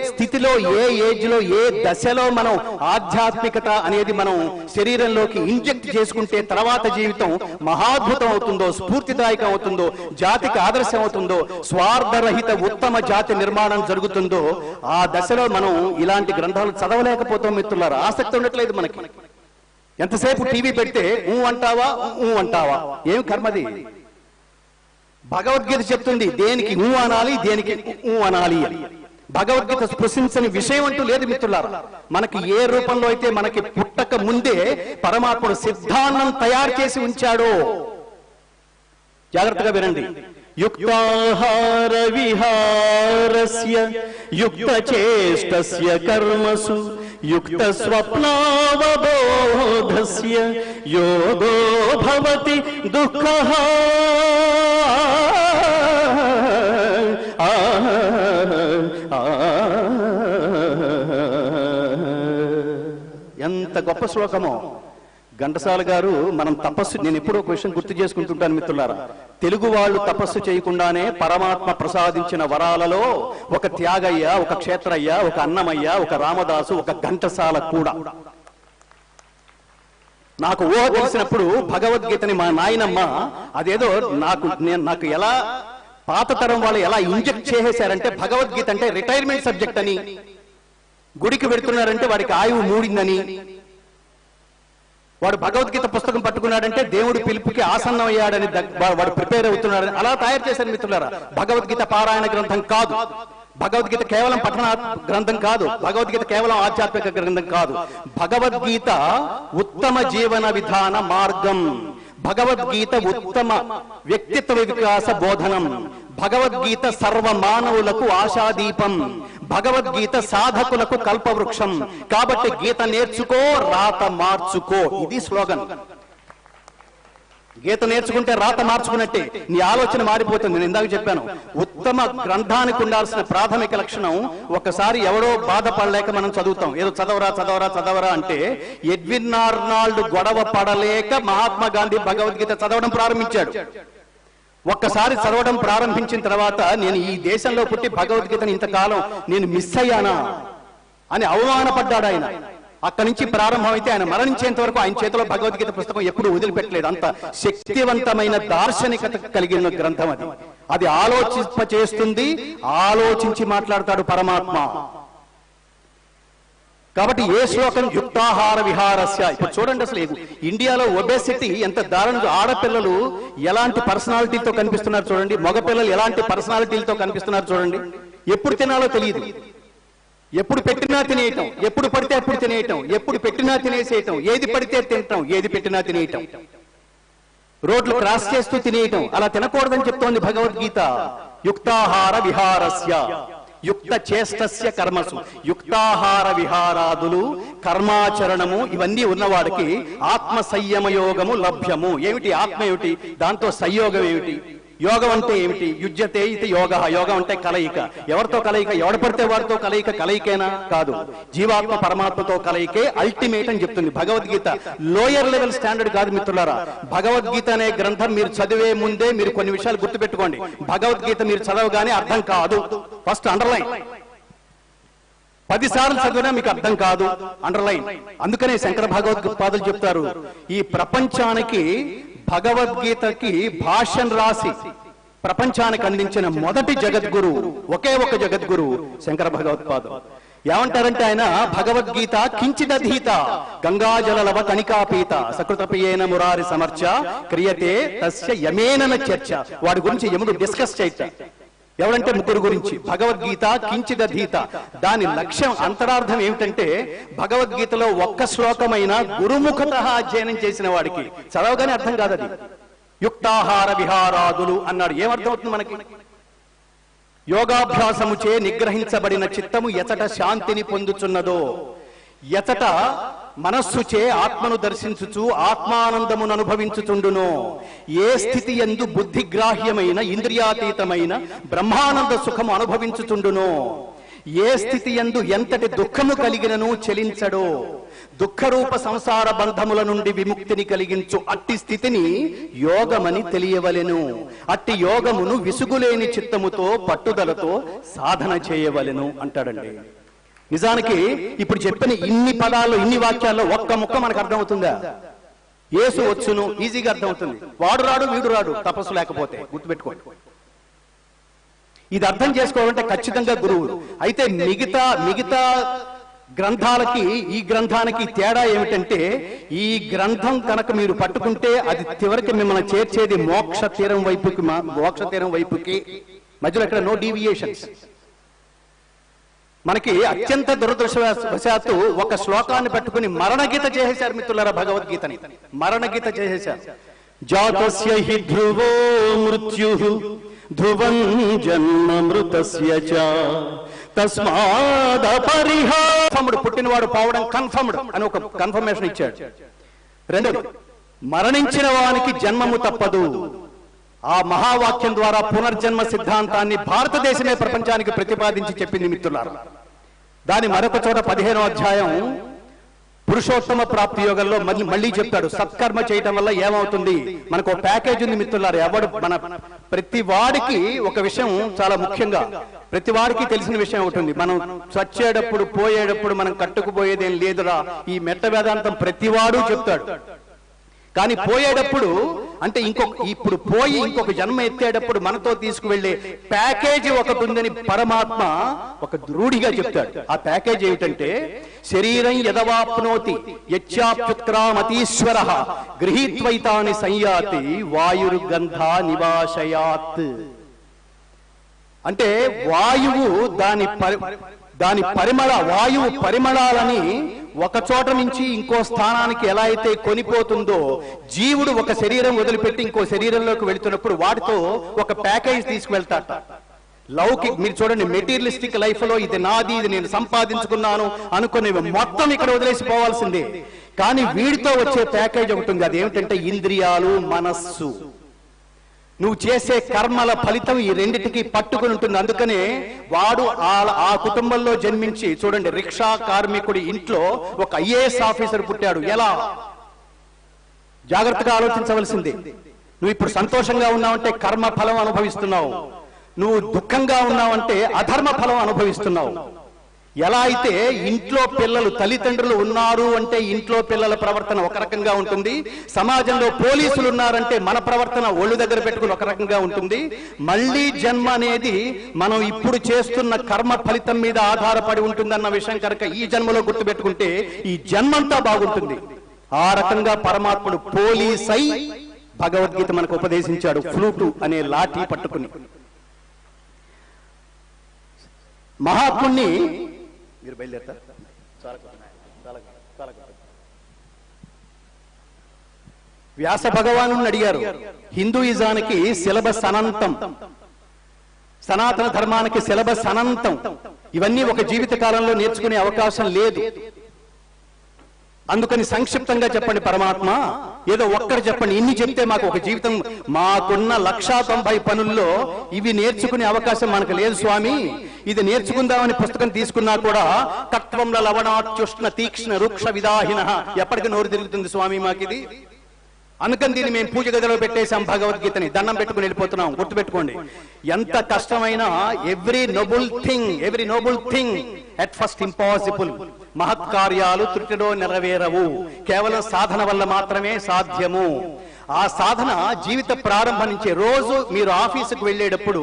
స్థితిలో, ఏ ఏజ్ లో, ఏ దశలో మనం ఆధ్యాత్మికత అనేది మనం శరీరంలోకి ఇంజెక్ట్ చేసుకుంటే తర్వాత జీవితం మహాద్భుతం అవుతుందో, స్ఫూర్తిదాయకం అవుతుందో, జాతికి ఆదర్శం అవుతుందో, స్వార్థరహిత ఉత్తమ జాతి నిర్మాణం జరుగుతుందో, ఆ దశలో మనం ఇలాంటి గ్రంథాలు చదవలేకపోతాం మిత్రులారా. ఆసక్తి ఉండట్లేదు మనకి. ఎంతసేపు టీవీ పెడితే అంటావా అంటావా, ఏం కర్మది? భగవద్గీత చెప్తుంది దేనికి అనాలి, దేనికి అనాలి అని. భగవద్గీత స్పృశించని విషయం అంటూ లేదు మిత్రులారా. మనకి ఏ రూపంలో అయితే మనకి పుట్టక ముందే పరమాత్ముడు సిద్ధాన్నం తయారు చేసి ఉంచాడో, జాగ్రత్తగా వినండి. యుక్తాహార విహారస్య యుక్తచేష్టస్య కర్మసు యుక్త స్వప్నావబోధస్య యోగో భవతి దుఃఖః. ఎంత గొప్ప శ్లోకమో. ఘంటసాల గారు మనం తపస్సు, నేను ఎప్పుడో క్వశ్చన్ గుర్తు చేసుకుంటుంటాను మిత్రులారా. తెలుగు వాళ్ళు తపస్సు చేయకుండానే పరమాత్మ ప్రసాదించిన వరాలలో ఒక త్యాగయ్య, ఒక క్షేత్రయ్య, ఒక అన్నమయ్య, ఒక రామదాసు, ఒక ఘంటసాల కూడా. నాకు ఊహ తెలిసినప్పుడు భగవద్గీతని మా నాయనమ్మ అదేదో నాకు ఎలా పాత తరం వాళ్ళు ఎలా ఇంజెక్ట్ చేసేశారంటే, భగవద్గీత అంటే రిటైర్మెంట్ సబ్జెక్ట్ అని, గుడికి వెళ్తున్నారంటే వాడికి ఆయువు మూడిందని, వాడు భగవద్గీత పుస్తకం పట్టుకున్నాడంటే దేవుడి పిలుపుకి ఆసన్నం అయ్యాడని వాడు ప్రిపేర్ అవుతున్నాడని అలా తయారు చేశారు మిత్రులారా. భగవద్గీత పారాయణ గ్రంథం కాదు, భగవద్గీత కేవలం పఠన గ్రంథం కాదు, భగవద్గీత కేవలం ఆధ్యాత్మిక గ్రంథం కాదు. భగవద్గీత ఉత్తమ జీవన విధాన మార్గం, భగవద్గీత ఉత్తమ వ్యక్తిత్వ వికాస బోధనం, భగవద్గీత సర్వ మానవులకు ఆశాదీపం, భగవద్గీత సాధకులకు కల్పవృక్షం. కాబట్టి గీత నేర్చుకో, రాత మార్చుకో, ఇది స్లోగన్. గీత నేర్చుకుంటే రాత మార్చుకున్నట్టే, నీ ఆలోచన మారిపోతుంది. నేను ఇందాక చెప్పాను, ఉత్తమ గ్రంథానికి ఉండాల్సిన ప్రాథమిక లక్షణం, ఒకసారి ఎవడో బాధపడలేక మనం చదువుతాం, ఏదో చదవరా చదవరా చదవరా అంటే ఎడ్విన్ ఆర్నాల్డ్ గొడవ పడలేక మహాత్మా గాంధీ భగవద్గీత చదవడం ప్రారంభించాడు. ఒక్కసారి చదవడం ప్రారంభించిన తర్వాత నేను ఈ దేశంలో పుట్టి భగవద్గీతను ఇంతకాలం నేను మిస్ అయ్యానా అని అవమానపడ్డాడు ఆయన. అక్కడి నుంచి ప్రారంభమైతే ఆయన మరణించేంత వరకు ఆయన చేతిలో భగవద్గీత పుస్తకం ఎప్పుడు వదిలిపెట్టలేదు. అంత శక్తివంతమైన దార్శనికత కలిగిన గ్రంథం అది. అది ఆలోచింపచేస్తుంది, ఆలోచించి మాట్లాడతాడు పరమాత్మ. కాబట్టి ఏ శ్లోకం యుక్తాహార విహారస్య. ఇప్పుడు చూడండి, అసలు ఇండియాలో ఒబేసిటీ ఎంత దారుణంగా, ఆడపిల్లలు ఎలాంటి పర్సనాలిటీతో కనిపిస్తున్నారు చూడండి, మగపిల్లలు ఎలాంటి పర్సనాలిటీలతో కనిపిస్తున్నారు చూడండి. ఎప్పుడు తినాలో తెలియదు, ఎప్పుడు పెట్టినా తినేయటం, ఎప్పుడు పడితే అప్పుడు తినేయటం, ఎప్పుడు పెట్టినా తినేసేయటం, ఏది పడితే తినటం, ఏది పెట్టినా తినేయటం, రోడ్లు క్రాస్ చేస్తూ తినేయటం. అలా తినకూడదని చెప్తోంది భగవద్గీత. యుక్తాహార విహారస్య, యుక్త చేష్టస్య కర్మసు. యుక్తాహార విహారాదులు, కర్మాచరణము ఇవన్నీ ఉన్నవాడికి ఆత్మ సంయమ యోగము లభ్యము. ఏమిటి ఆత్మ, ఏమిటి దాంతో సంయోగం ఏమిటి? యోగం అంటే ఏమిటి? యుజ్యతే ఇది యోగ. యోగం అంటే కలయిక. ఎవరితో కలయిక? ఎవడ పడితే వారితో కలయిక. కలయికేనా? కాదు, జీవాత్మ పరమాత్మతో కలయికే అల్టిమేట్ అని చెప్తుంది భగవద్గీత. లోయర్ లెవెల్ స్టాండర్డ్ కాదు మిత్రులారా. భగవద్గీత అనే గ్రంథం మీరు చదివే ముందే మీరు కొన్ని విషయాలు గుర్తుపెట్టుకోండి. భగవద్గీత మీరు చదవగానే అర్థం కాదు. First underline. 10 సార్లు చదివినా మీకు అర్థం కాదు, అండర్లైన్. అందుకనే శంకర భగవద్పాదులు చెప్తారు, ఈ ప్రపంచానికి భగవద్గీతకి భాష్యం రాసి ప్రపంచానికి అందించిన మొదటి జగద్గురు, ఒకే ఒక జగద్గురు శంకర భగవత్పాదులు. ఏమంటారంటే ఆయన, భగవద్గీత కించిదధీత గంగాజలలవ కణికాపీత సకృతపియేన మురారి సమర్చ క్రియతే తస్య యమేనన చర్చ. వాడి గురించి యముడు డిస్కస్ చేయట. ఎవరంటే ముగ్గురు గురించి. భగవద్గీత కించిదధీత, దాని లక్ష్యం, అంతరార్థం ఏమిటంటే భగవద్గీతలో ఒక్క శ్లోకమైన గురుముఖత అధ్యయనం చేసిన వాడికి చదవగానే అర్థం కాదు అది. యుక్తాహార విహారాదులు అన్నాడు. ఏమర్థం అవుతుంది మనకి? యోగాభ్యాసముచే నిగ్రహించబడిన చిత్తము ఎచట శాంతిని పొందుచున్నదో, ఎచట మనస్సుచే ఆత్మను దర్శించుచు ఆత్మానందమును అనుభవించుచుండునో, ఏ స్థితి యందు బుద్ధిగ్రాహ్యమైన ఇంద్రియాతీతమైన బ్రహ్మానంద సుఖము అనుభవించుచుండునో, ఏ స్థితి యందు ఎంతటి దుఃఖము కలిగినను చెలించడో, దుఃఖరూప సంసార బంధముల నుండి విముక్తిని కలిగించు అట్టి స్థితిని యోగమని తెలియవలెను. అట్టి యోగమును విసుగులేని చిత్తముతో పట్టుదలతో సాధన చేయవలెను అంటాడండి. నిజానికి ఇప్పుడు చెప్పిన ఇన్ని పదాలు, ఇన్ని వాక్యాల్లో ఒక్క ముక్క మనకు అర్థమవుతుందా? యేసు వచ్చును ఈజీగా అర్థమవుతుంది. వాడు రాడు, వీడు రాడు, తపస్సు లేకపోతే. గుర్తుపెట్టుకోండి. ఇది అర్థం చేసుకోవాలంటే ఖచ్చితంగా గురువు. అయితే మిగతా గ్రంథాలకి ఈ గ్రంథానికి తేడా ఏమిటంటే, ఈ గ్రంథం కనుక మీరు పట్టుకుంటే అది చివరికి మిమ్మల్ని చేర్చేది మోక్ష తీరం వైపుకి. మధ్యలో ఇక్కడ నో డీవియేషన్స్. మనకి అత్యంత దురదృష్టవశాత్తు ఒక శ్లోకాన్ని పట్టుకుని మరణగీత చేసేశారు మిత్రులారా. భగవద్గీతని మరణగీత చేసేశారు. జాతస్య హి ధ్రువో మృత్యుః ధ్రువం జన్మ మృతస్య చ తస్మాదపరిహారముడు. పుట్టినవాడు పోవడం కన్ఫర్మ్డ్ అని ఒక కన్ఫర్మేషన్ ఇచ్చాడు. రెండోది, మరణించిన వానికి జన్మము తప్పదు. ఆ మహావాక్యం ద్వారా పునర్జన్మ సిద్ధాంతాన్ని భారతదేశమే ప్రపంచానికి ప్రతిపాదించి చెప్పింది మిత్రులారా. దాని మరొక చోట 15వ అధ్యాయం పురుషోత్తమ ప్రాప్తి యోగంలో మళ్ళీ చెప్తాడు, సత్కర్మ చేయటం వల్ల ఏమవుతుంది. మనకు ఒక ప్యాకేజ్ ఉంది మిత్రులారా. ఎవడు ప్రతి వాడికి ఒక విషయం చాలా ముఖ్యంగా, ప్రతి వాడికి తెలిసిన విషయం ఉంటుంది. మనం చచ్చేటప్పుడు పోయేటప్పుడు మనం కట్టుకుపోయేదేం లేదురా, ఈ మెట్ట వేదాంతం ప్రతివాడు చెప్తాడు. కానీ పోయేటప్పుడు అంటే ఇప్పుడు పోయి ఇంకొక జన్మ ఎత్తేటప్పుడు మనతో తీసుకువెళ్లే ప్యాకేజీ ఒకటి ఉందని పరమాత్మ ఒక రూఢిగా చెప్తాడు. ఆ ప్యాకేజ్ ఏమిటంటే శరీరం యదవాప్నోతి యచ్చాప్యుత్క్రామతీశ్వరః గృహీత్వైతాని సంయాతి వాయుర్గంధ నివాశయాత్. అంటే వాయువు వాయువు పరిమళాలని ఒక చోట నుంచి ఇంకో స్థానానికి ఎలా అయితే కొనిపోతుందో, జీవుడు ఒక శరీరం వదిలిపెట్టి ఇంకో శరీరంలోకి వెళుతున్నప్పుడు వాటితో ఒక ప్యాకేజ్ తీసుకువెళ్తాట. మీరు చూడండి, మెటీరియలిస్టిక్ లైఫ్ లో ఇది నాది, ఇది నేను సంపాదించుకున్నాను అనుకునే మొత్తం ఇక్కడ వదిలేసిపోవాల్సిందే. కానీ వీడితో వచ్చే ప్యాకేజ్ ఒకటి ఉంది. అదేమిటంటే ఇంద్రియాలు, మనస్సు. నువ్వు చేసే కర్మల ఫలితం ఈ రెండిటికి పట్టుకుని ఉంటుంది. అందుకనే వాడు ఆ కుటుంబంలో జన్మించి చూడండి, రిక్షా కార్మికుడి ఇంట్లో ఒక ఐఏఎస్ ఆఫీసర్ పుట్టాడు. ఎలా? జాగ్రత్తగా ఆలోచించవలసింది. నువ్వు ఇప్పుడు సంతోషంగా ఉన్నావంటే కర్మ ఫలం అనుభవిస్తున్నావు, నువ్వు దుఃఖంగా ఉన్నావంటే అధర్మ ఫలం అనుభవిస్తున్నావు. ఎలా అయితే ఇంట్లో పిల్లలు, తల్లిదండ్రులు ఉన్నారు అంటే ఇంట్లో పిల్లల ప్రవర్తన ఒక రకంగా ఉంటుంది, సమాజంలో పోలీసులు ఉన్నారంటే మన ప్రవర్తన ఒళ్ళు దగ్గర పెట్టుకుని ఒక రకంగా ఉంటుంది. మళ్ళీ జన్మ అనేది మనం ఇప్పుడు చేస్తున్న కర్మ ఫలితం మీద ఆధారపడి ఉంటుందన్న విషయం కనుక ఈ జన్మలో గుర్తుపెట్టుకుంటే ఈ జన్మంతా బాగుంటుంది. ఆ రకంగా పరమాత్ముడు పోలీసై భగవద్గీత మనకు ఉపదేశించాడు, ఫ్లూటు అనే లాఠీ పట్టుకుని. మహాత్ముణ్ణి మీరు బయలుదేరతారు. వ్యాస భగవాను అడిగారు, హిందూయిజానికి సిలబస్ అనంతం, సనాతన ధర్మానికి సిలబస్ అనంతం, ఇవన్నీ ఒక జీవిత కాలంలో నేర్చుకునే అవకాశం లేదు. అందుకని సంక్షిప్తంగా చెప్పండి పరమాత్మ, ఏదో ఒక్కరు చెప్పండి, ఇన్ని చెప్తే మాకు ఒక జీవితం, మాకున్న 190 పనుల్లో ఇవి నేర్చుకునే అవకాశం మనకు లేదు స్వామి. ఇది నేర్చుకుందామని పుస్తకం తీసుకున్నా కూడా తత్వంలో లవణాత్యుష్ణ తీక్ష్ణ వృక్ష విదాహిన, ఎప్పటికీ నోరు తిరుగుతుంది స్వామి మాకిది. అనుకని దీన్ని మేము పూజ గదిలో పెట్టేశాం, భగవద్గీతని దండం పెట్టుకుని వెళ్ళిపోతున్నాం. గుర్తుపెట్టుకోండి, ఎంత కష్టమైనా every noble thing at first impossible. మహత్కార్యాలు త్రుటిలో నెరవేరవు, కేవలం సాధన వల్ల మాత్రమే సాధ్యము. ఆ సాధన జీవిత ప్రారంభం నుంచే. రోజు మీరు ఆఫీసుకు వెళ్ళేటప్పుడు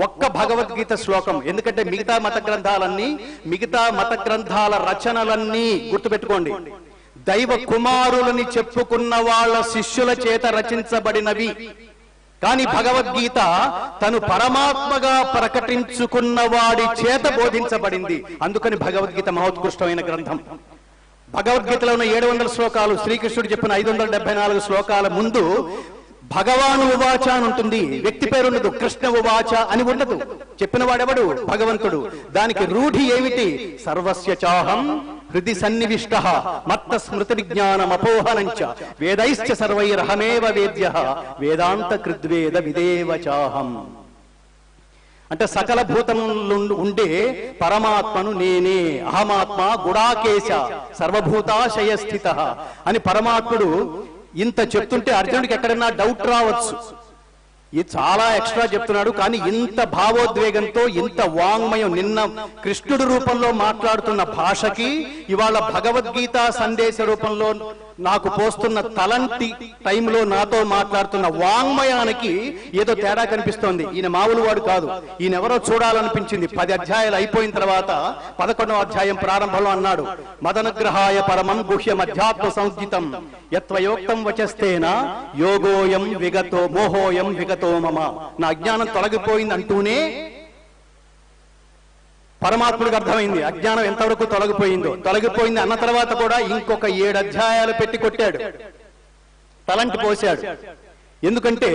ఒక్క భగవద్గీత శ్లోకం, ఎందుకంటే మిగతా మత గ్రంథాల రచనలన్నీ గుర్తుపెట్టుకోండి, దైవ కుమారులని చెప్పుకున్న వాళ్ళ శిష్యుల చేత రచించబడినవి. కానీ భగవద్గీత తను పరమాత్మగా ప్రకటించుకున్న వాడి చేత బోధించబడింది. అందుకని భగవద్గీత మహోత్కృష్టమైన గ్రంథం. భగవద్గీతలో ఉన్న 700 శ్లోకాలు, శ్రీకృష్ణుడు చెప్పిన 574 శ్లోకాల ముందు భగవాను ఉవాచ అని ఉంటుంది, వ్యక్తి పేరు ఉండదు. కృష్ణ ఉవాచ అని ఉండదు. చెప్పిన వాడెవడు? భగవంతుడు. దానికి రూఢి ఏమిటి? సర్వస్య చాహం హృది సన్నివిష్టః మత్త స్మృతి విజ్ఞానం అపోహనంచ వేదైశ్చ సర్వైరహమేవ వేద్యః వేదాంత కృద్వేద విదేవ చాహం. అంటే సకల భూతములు ఉండే పరమాత్మను నేనే, అహమాత్మ గుడాకేశ సర్వభూతాశయ స్థితః అని పరమాత్ముడు ఇంత చెప్తుంటే అర్జునుడికి ఎక్కడన్నా డౌట్ రావచ్చు. ఇది చాలా ఎక్స్ట్రా చెప్తున్నాడు, కానీ ఇంత భావోద్వేగంతో, ఇంత వాంగ్మయం, నిన్న కృష్ణుడు రూపంలో మాట్లాడుతున్న భాషకి ఇవాళ భగవద్గీత సందేశ రూపంలో నాకు పోస్తున్న తలంటి టైంలో నాతో మాట్లాడుతున్న వాంగ్మయానికి ఏదో తేడా కనిపిస్తోంది. ఈయన మామూలు వాడు కాదు, ఈయన ఎవరో చూడాలనిపించింది. 10 అధ్యాయాలు అయిపోయిన తర్వాత 11వ అధ్యాయం ప్రారంభంలో అన్నాడు, మదనుగ్రహాయ పరమం గుహ్యం అధ్యాత్మ సంజ్ఞితం యత్వయోక్తం వచస్తేన యోగోయం విగతో మోహోయం విగతో మమ. నా అజ్ఞానం తొలగిపోయింది అంటూనే పరమాత్ముడికి అర్థమైంది అజ్ఞానం ఎంతవరకు తొలగిపోయింది అన్న తర్వాత కూడా ఇంకొక 7 అధ్యాయాలు పెట్టి కొట్టాడు, తలంటి పోశాడు. ఎందుకంటే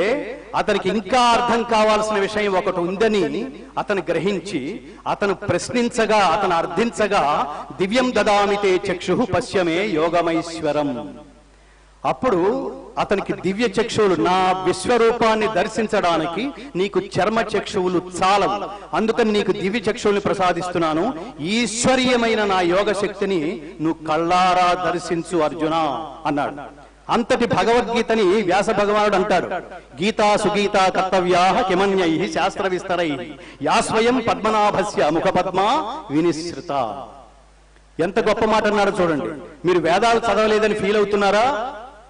అతనికి ఇంకా అర్థం కావాల్సిన విషయం ఒకటి ఉందని అతను గ్రహించి, అతను ప్రశ్నించగా, అతను అర్థించగా, దివ్యం దదామితే చక్షు పశ్యమే యోగమైశ్వరం. అప్పుడు అతనికి దివ్య చక్షువులు, నా విశ్వరూపాన్ని దర్శించడానికి నీకు చర్మ చక్షువులు చాలవు, అందుకని నీకు దివ్య చక్షువుల్ని ప్రసాదిస్తున్నాను. ఈశ్వరీయమైన నా యోగ శక్తిని నువ్వు కళ్ళారా దర్శించు అర్జున అన్నాడు. అంతటి భగవద్గీతని వ్యాస భగవానుడు అంటాడు, గీతా సుగీతా కర్తవ్యా కిమన్యై శాస్త్ర విస్తరై యా స్వయం పద్మనాభస్య ముఖ పద్మ వినిశ్రుత. ఎంత గొప్ప మాట అన్నాడు చూడండి. మీరు వేదాలు చదవలేదని ఫీల్ అవుతున్నారా?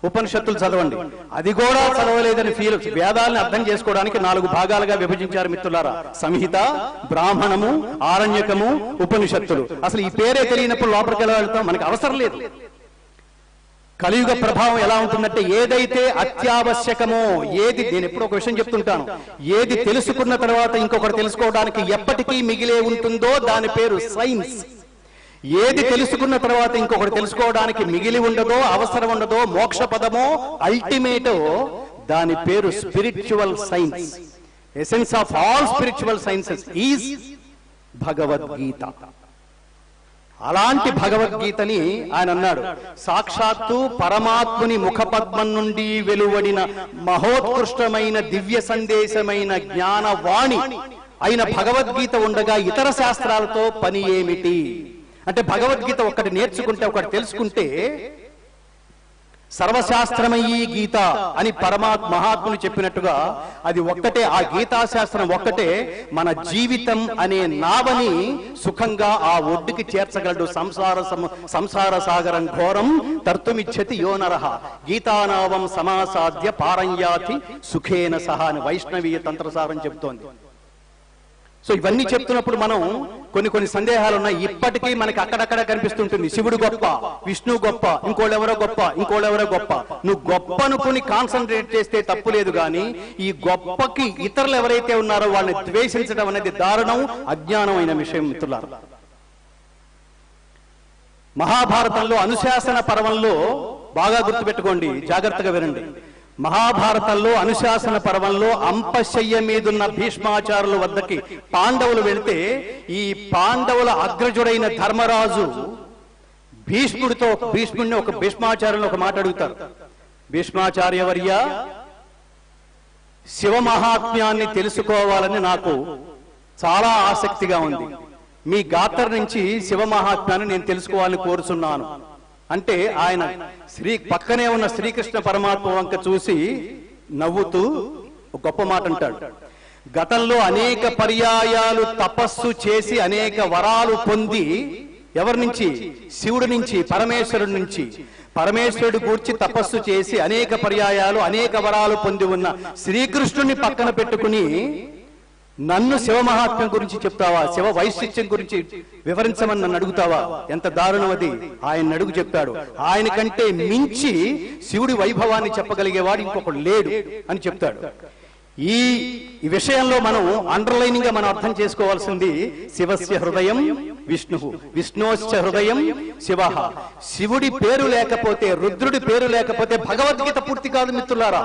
ఉపనిషత్తులు చదవండి. అది కూడా చదవలేదని ఫీల్. వేదాలను అర్థం చేసుకోవడానికి 4 భాగాలుగా విభజించారు మిత్రులారా. సంహిత, బ్రాహ్మణము, ఆరణ్యకము, ఉపనిషత్తులు. అసలు ఈ పేరే తెలియనప్పుడు లోపలికి ఎలా వెళ్తాం? మనకి అవసరం లేదు. కలియుగ ప్రభావం ఎలా ఉంటుందంటే ఏదైతే అత్యావశ్యకమో, ఏది, నేను ఎప్పుడు ఒక విషయం చెప్తుంటాను, ఏది తెలుసుకున్న తర్వాత ఇంకొకటి తెలుసుకోవడానికి ఎప్పటికీ మిగిలే ఉంటుందో దాని పేరు సైన్స్. ఏది తెలుసుకున్న తర్వాత ఇంకొకటి తెలుసుకోవడానికి మిగిలి ఉండదో, అవసరం ఉండదో, మోక్ష పదమో, అల్టిమేటో, దాని పేరు spiritual science. Essence of all spiritual sciences is Bhagavad Gita. అలాంటి భగవద్గీతని ఆయన అన్నాడు, సాక్షాత్తు పరమాత్ముని ముఖపద్మం నుండి వెలువడిన మహోత్కృష్టమైన దివ్య సందేశమైన జ్ఞానవాణి అయిన భగవద్గీత ఉండగా ఇతర శాస్త్రాలతో పని ఏమిటి అంటే, భగవద్గీత ఒకటి నేర్చుకుంటే, ఒకటి తెలుసుకుంటే, సర్వశాస్త్రమయీ గీత అని మహాత్ములు చెప్పినట్టుగా అది ఒక్కటే, ఆ గీతాశాస్త్రం ఒక్కటే మన జీవితం అనే నావని సుఖంగా ఆ ఒడ్డుకి చేర్చగలడు. సంసార సాగరం ఘోరం తర్తుమిచ్చతి యో నరః గీతానావం సమాసాద్య పారంయాతి సుఖేన సహా అని వైష్ణవీయ తంత్రసారం చెబుతోంది. సో ఇవన్నీ చెప్తున్నప్పుడు మనం కొన్ని సందేహాలు ఉన్నాయి. ఇప్పటికీ మనకి అక్కడక్కడ కనిపిస్తుంటుంది, శివుడు గొప్ప, విష్ణు గొప్ప, ఇంకోళ్ళెవరో గొప్ప, ఇంకోళ్ళెవరో గొప్ప. నువ్వు గొప్ప అనుకుని కాన్సన్ట్రేట్ చేస్తే తప్పు లేదు, కానీ ఈ గొప్పకి ఇతరులు ఎవరైతే ఉన్నారో వాళ్ళని ద్వేషించడం అనేది దారుణం, అజ్ఞానమైన విషయం మిత్రులారా. మహాభారతంలో అనుశాసన పర్వంలో బాగా గుర్తుపెట్టుకోండి, జాగ్రత్తగా వినండి. మహాభారతంలో అనుశాసన పర్వంలో అంపశయ్య మీదున్న భీష్మాచార్యుల వద్దకి పాండవులు వెళ్తే, ఈ పాండవుల అగ్రజుడైన ధర్మరాజు భీష్ముడిని ఒక భీష్మాచార్యులు ఒక మాట అడుగుతారు. భీష్మాచార్యవర్య, శివ మహాత్మ్యాన్ని తెలుసుకోవాలని నాకు చాలా ఆసక్తిగా ఉంది. మీ గాత్ర నుంచి శివ మహాత్మ్యాన్ని నేను తెలుసుకోవాలని కోరుచున్నాను అంటే, ఆయన పక్కనే ఉన్న శ్రీకృష్ణ పరమాత్మ వంక చూసి నవ్వుతూ ఒక గొప్ప మాట అంటాడు. గతంలో అనేక పర్యాయాలు తపస్సు చేసి అనేక వరాలు పొంది, ఎవరి నుంచి? శివుడి నుంచి, పరమేశ్వరుడి నుంచి. పరమేశ్వరుడు గూర్చి తపస్సు చేసి అనేక పర్యాయాలు అనేక వరాలు పొంది ఉన్న శ్రీకృష్ణుని పక్కన పెట్టుకుని నన్ను శివ మహాత్మ్యం గురించి చెప్తావా, శివ వైశిష్ట్యం గురించి వివరించమని నన్ను అడుగుతావా? ఎంత దారుణం అది. ఆయన అడుగు చెప్తాడు. ఆయన కంటే మించి శివుడి వైభవాన్ని చెప్పగలిగేవాడు ఇంకొకడు లేడు అని చెప్తాడు. ఈ విషయంలో మనం అండర్లైనింగ్ గా మనం అర్థం చేసుకోవాల్సింది, శివస్య హృదయం విష్ణు, విష్ణోశ్చ హృదయం శివ. శివుడి పేరు లేకపోతే, రుద్రుడి పేరు లేకపోతే భగవద్గీత పూర్తి కాదు మిత్రులారా.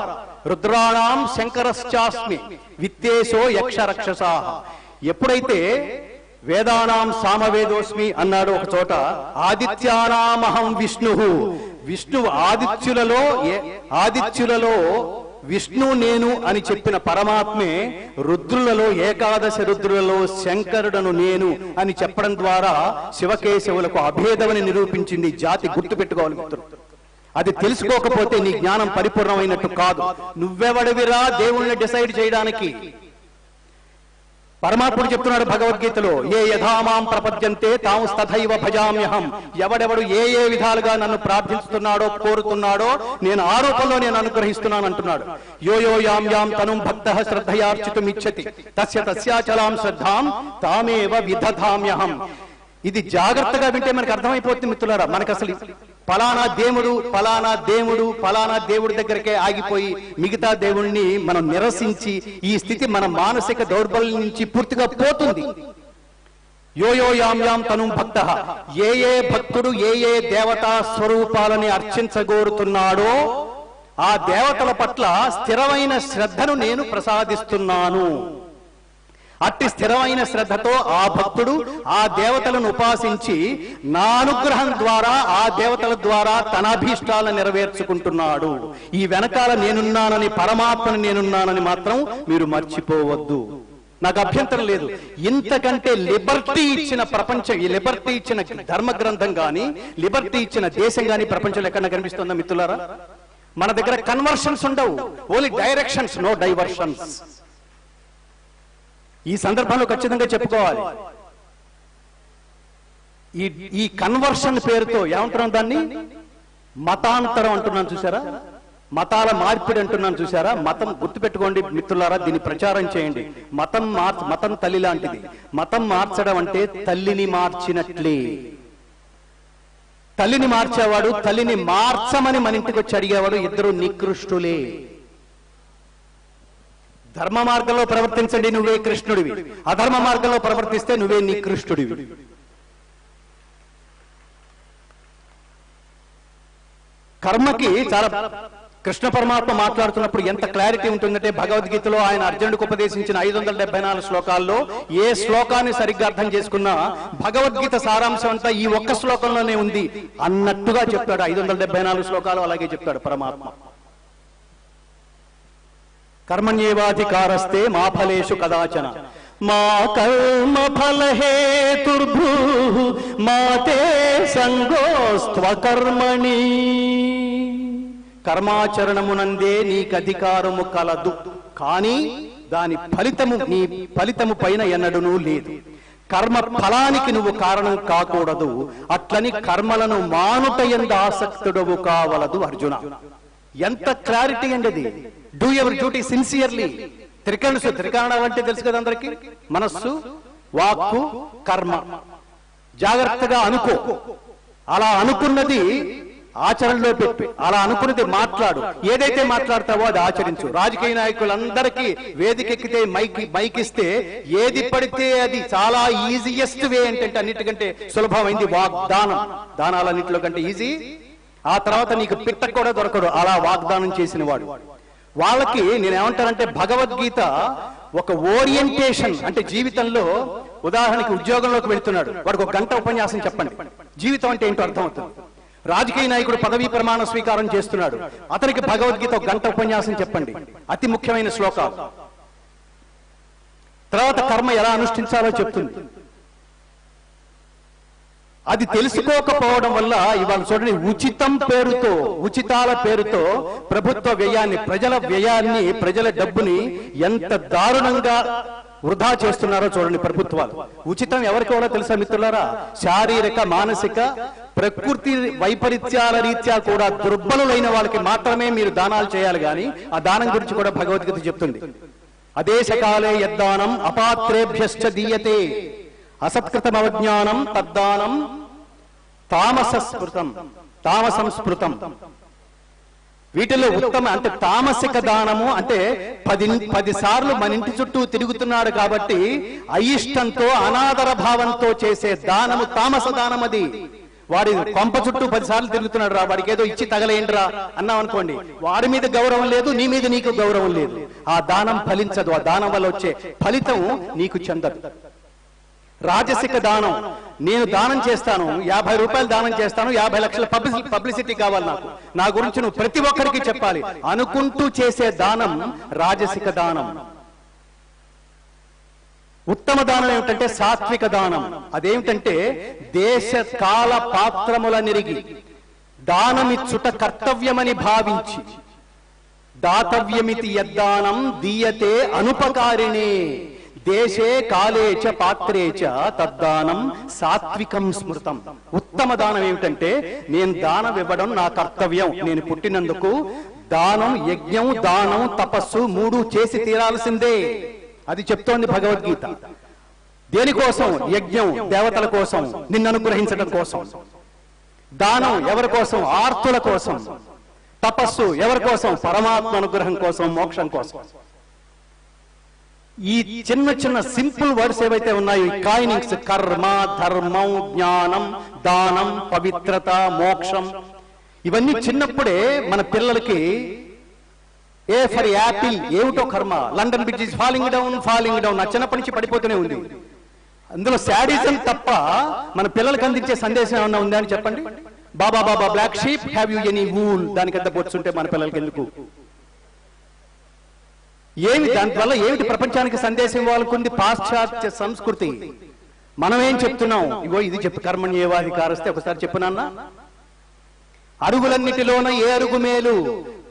రుద్రాణం శంకరశ్చాస్మి విత్తేశో యక్ష రక్షసా. ఎప్పుడైతే వేదానాం సామవేదోస్మి అన్నాడు ఒక చోట, ఆదిత్యానామహం విష్ణు, విష్ణువు ఆదిత్యులలో విష్ణు నేను అని చెప్పిన పరమాత్మే రుద్రులలో, ఏకాదశ రుద్రులలో శంకరుడను నేను అని చెప్పడం ద్వారా శివకేశవులకు అభేదమని నిరూపించింది. జాతి గుర్తుపెట్టుకోవాలి మిత్రులు. అది తెలుసుకోకపోతే నీ జ్ఞానం పరిపూర్ణమైనట్టు కాదు. నువ్వెవడివిరా దేవుణ్ణి డిసైడ్ చేయడానికి? పరమాత్ముడు చెప్తున్నాడు భగవద్గీతలో, ఏ యథామాం ప్రపద్యంతే తాము తథైవ భజామ్యహం. ఎవడెవడు ఏ విధాలుగా నన్ను ప్రార్థిస్తున్నాడో, కోరుతున్నాడో నేను ఆ రూపంలో నేను అనుగ్రహిస్తున్నాను అంటున్నాడు. యో యో యాం యాం తనుం భక్తః శ్రద్ధయార్చితుమిచ్చతి తస్య తస్యాచలాం శ్రద్ధాం తామేవ విదధామ్యహం. ఇది జాగ్రత్తగా వింటే మనకు అర్థమైపోతుంది మిత్రులారా. మనకు అసలు ఫలానా దేవుడి దగ్గరకే ఆగిపోయి మిగతా దేవుణ్ణి మనం నిరసించి ఈ స్థితి మన మానసిక దౌర్బల్యం నుంచి పూర్తిగా పోతుంది. యో యో యాం యాం తనుం భక్తః, ఏ భక్తుడు ఏ దేవతా స్వరూపాలని అర్చించగోరుతున్నాడో ఆ దేవతల పట్ల స్థిరమైన శ్రద్ధను నేను ప్రసాదిస్తున్నాను. అట్టి స్థిరమైన శ్రద్ధతో ఆ భక్తుడు ఆ దేవతలను ఉపాసించి నా అనుగ్రహం ద్వారా ఆ దేవతల ద్వారా తన అభీష్టాలను నెరవేర్చుకుంటున్నాడు. ఈ వెనకాల నేనున్నానని, పరమాత్మని నేనున్నానని మాత్రం మీరు మర్చిపోవద్దు. నాకు అభ్యంతరం లేదు. ఇంతకంటే లిబర్టీ ఇచ్చిన ప్రపంచం, ఈ లిబర్టీ ఇచ్చిన ధర్మ గ్రంథం గాని, లిబర్టీ ఇచ్చిన దేశం గాని ప్రపంచంలో ఎక్కడ కనిపిస్తుందా మిత్రులారా? మన దగ్గర కన్వర్షన్స్ ఉండవు, ఓన్లీ డైరెక్షన్స్, నో డైవర్షన్స్. ఈ సందర్భంలో ఖచ్చితంగా చెప్పుకోవాలి. ఈ కన్వర్షన్ పేరుతో ఏమంటున్నాం దాన్ని? మతాంతరం అంటున్నాను చూసారా, మతాల మార్పిడి అంటున్నాను చూసారా. మతం గుర్తుపెట్టుకోండి మిత్రులారా, దీన్ని ప్రచారం చేయండి. మతం తల్లి లాంటిది. మతం మార్చడం అంటే తల్లిని మార్చినట్లే. తల్లిని మార్చేవాడు, తల్లిని మార్చమని మన ఇంటికి వచ్చి అడిగేవాడు, ఇద్దరు నికృష్టులే. ధర్మ మార్గంలో ప్రవర్తించండి, నువ్వే కృష్ణుడివి. అధర్మ మార్గంలో ప్రవర్తిస్తే నువ్వే నికృష్టుడివి. కర్మకి చాలా కృష్ణ పరమాత్మ మాట్లాడుతున్నప్పుడు ఎంత క్లారిటీ ఉంటుందంటే, భగవద్గీతలో ఆయన అర్జునుడికి ఉపదేశించిన 574 శ్లోకాల్లో ఏ శ్లోకాన్ని సరిగ్గా అర్థం చేసుకున్నా భగవద్గీత సారాంశం అంతా ఈ ఒక్క శ్లోకంలోనే ఉంది అన్నట్టుగా చెప్తాడు. 574 శ్లోకాలు అలాగే చెప్తాడు పరమాత్మ. కర్మణ్యేవాధికారస్తే మా ఫలేషు కదాచన మా కర్మ ఫల హేతుర్భూ మా తే సంగోస్త్వకర్మణి. కర్మాచరణమునందే నీకు అధికారము కలదు, కానీ దాని ఫలితము నీ ఫలితము పైన ఎన్నడూనూ లేదు. కర్మ ఫలానికి నువ్వు కారణం కాకూడదు. అట్లని కర్మలను మానుట యందు ఆసక్తుడవు కావలదు అర్జున. ఎంత క్లారిటీ అండి అది. Do your duty sincerely. త్రికరణాలు అంటే తెలుసు కదా అందరికి, మనస్సు, వాక్కు, కర్మ. జాగ్రత్తగా అనుకో. అలా అనుకున్నది ఆచరణలో పెట్టు. అలా అనుకున్నది మాట్లాడు. ఏదైతే మాట్లాడతావో అది ఆచరించు. రాజకీయ నాయకులందరికీ వేదికెక్కితే మైక్ ఇస్తే ఏది పడితే అది చాలా ఈజియెస్ట్ వే ఏంటంటే అన్నిటికంటే సులభమైంది వాగ్దానం. దానాలన్నింటిలో కంటే ఈజీ. ఆ తర్వాత నీకు పిట్ట కూడా దొరకడు అలా వాగ్దానం చేసిన వాడు. వాళ్ళకి నేనేమంటానంటే, భగవద్గీత ఒక ఓరియంటేషన్. అంటే జీవితంలో ఉదాహరణకి ఉద్యోగంలోకి వెళ్తున్నాడు, వాడికి ఒక గంట ఉపన్యాసం చెప్పండి జీవితం అంటే ఏంటో అర్థమవుతుంది. రాజకీయ నాయకుడు పదవీ ప్రమాణ స్వీకారం చేస్తున్నాడు, అతనికి భగవద్గీత ఒక గంట ఉపన్యాసం చెప్పండి. అతి ముఖ్యమైన శ్లోకాలు. తర్వాత కర్మ ఎలా అనుష్ఠించాలో చెప్తుంది. అది తెలుసుకోకపోవడం వల్ల ఇవాళ చూడండి, ఉచితం పేరుతో, ఉచితాల పేరుతో ప్రభుత్వ వ్యయాన్ని, ప్రజల వ్యయాన్ని, ప్రజల డబ్బుని ఎంత దారుణంగా వృధా చేస్తున్నారో చూడండి ప్రభుత్వాలు. ఉచితం ఎవరికి కూడా తెలుసా మిత్రులారా? శారీరక, మానసిక, ప్రకృతి వైపరీత్యాల రీత్యా కూడా దుర్బలులైన వాళ్ళకి మాత్రమే మీరు దానాలు చేయాలి. కానీ ఆ దానం గురించి కూడా భగవద్గీత చెప్తుంది. అదేశకాలే యద్దానం అపాత్రేభ్యశ్చ దీయతే అసత్కృతమవజ్ఞానం తద్దానం తామసం స్మృతం. వీటిలో ఉత్తమ అంటే తామసిక దానము అంటే 10 సార్లు మన ఇంటి చుట్టూ తిరుగుతున్నాడు కాబట్టి అయిష్టంతో, అనాదర భావంతో చేసే దానము తామస దానం. అది వాడి కొంప చుట్టూ 10 సార్లు తిరుగుతున్నాడు రా, వాడికి ఏదో ఇచ్చి తగలేండ్రా అన్నాం అనుకోండి, వాడి మీద గౌరవం లేదు, నీ మీద నీకు గౌరవం లేదు. ఆ దానం ఫలించదు. ఆ దానం వల్ల వచ్చే ఫలితం నీకు చెందదు. రాజసిక దానం, నేను దానం చేస్తాను, 50 రూపాయలు దానం చేస్తాను, 50 లక్షల పబ్లిసిటీ కావాలి నాకు, నా గురించి నువ్వు ప్రతి ఒక్కరికి చెప్పాలి అనుకుంటూ చేసే దానం రాజసిక దానం. ఉత్తమ దానం ఏమిటంటే సాత్విక దానం. అదేమిటంటే దేశ కాల పాత్రముల నిరిగి దానమిచ్చుట కర్తవ్యమని భావించి దాతవ్యమితి యద్దానం దీయతే అనుపకారిణే దేశే కాలే చ పాత్రే చ తద్దానం సాత్వికం స్మృతం. ఉత్తమ దానం ఏమిటంటే, నేను దానం ఇవ్వడం నా కర్తవ్యం, నేను పుట్టినందుకు దానం, యజ్ఞం, దానం, తపస్సు 3 చేసి తీరాల్సిందే. అది చెప్తోంది భగవద్గీత. దేనికోసం? యజ్ఞం దేవతల కోసం, నిన్ను అనుగ్రహించడం కోసం. దానం ఎవరి కోసం? ఆర్తుల కోసం. తపస్సు ఎవరి కోసం? పరమాత్మ అనుగ్రహం కోసం, మోక్షం కోసం. ఈ చిన్న చిన్న సింపుల్ వర్డ్స్ ఏవైతే ఉన్నాయో, కాయినింగ్స్, కర్మ, ధర్మం, జ్ఞానం, దానం, పవిత్రత, మోక్షం, ఇవన్నీ చిన్నప్పుడే మన పిల్లలకి ఏ ఫర్ యాపిల్ ఏమిటో కర్మ, London bridge is falling down, falling down, నా చిన్నప్పటి నుంచి పడిపోతూనే ఉంది. అందులో శాడిజం తప్ప మన పిల్లలకు అందించే సందేశం ఏమన్నా ఉందా అని చెప్పండి. Baa baa black sheep, have you any wool, దానికి ఎంత పొచ్చుంటే మన పిల్లలకి ఎందుకు? ఏమి దానివల్ల ఏమిటి ప్రపంచానికి సందేశం ఇవ్వాలనుకుంది? పాశ్చాత్య సంస్కృతి. మనం ఏం చెప్తున్నాం? ఇగో ఇది చెప్పు, కర్మణ్యేవాధికారస్తే. ఒకసారి చెప్పు నాన్న. అరుగులన్నిటిలోన ఏ అరుగు మేలు,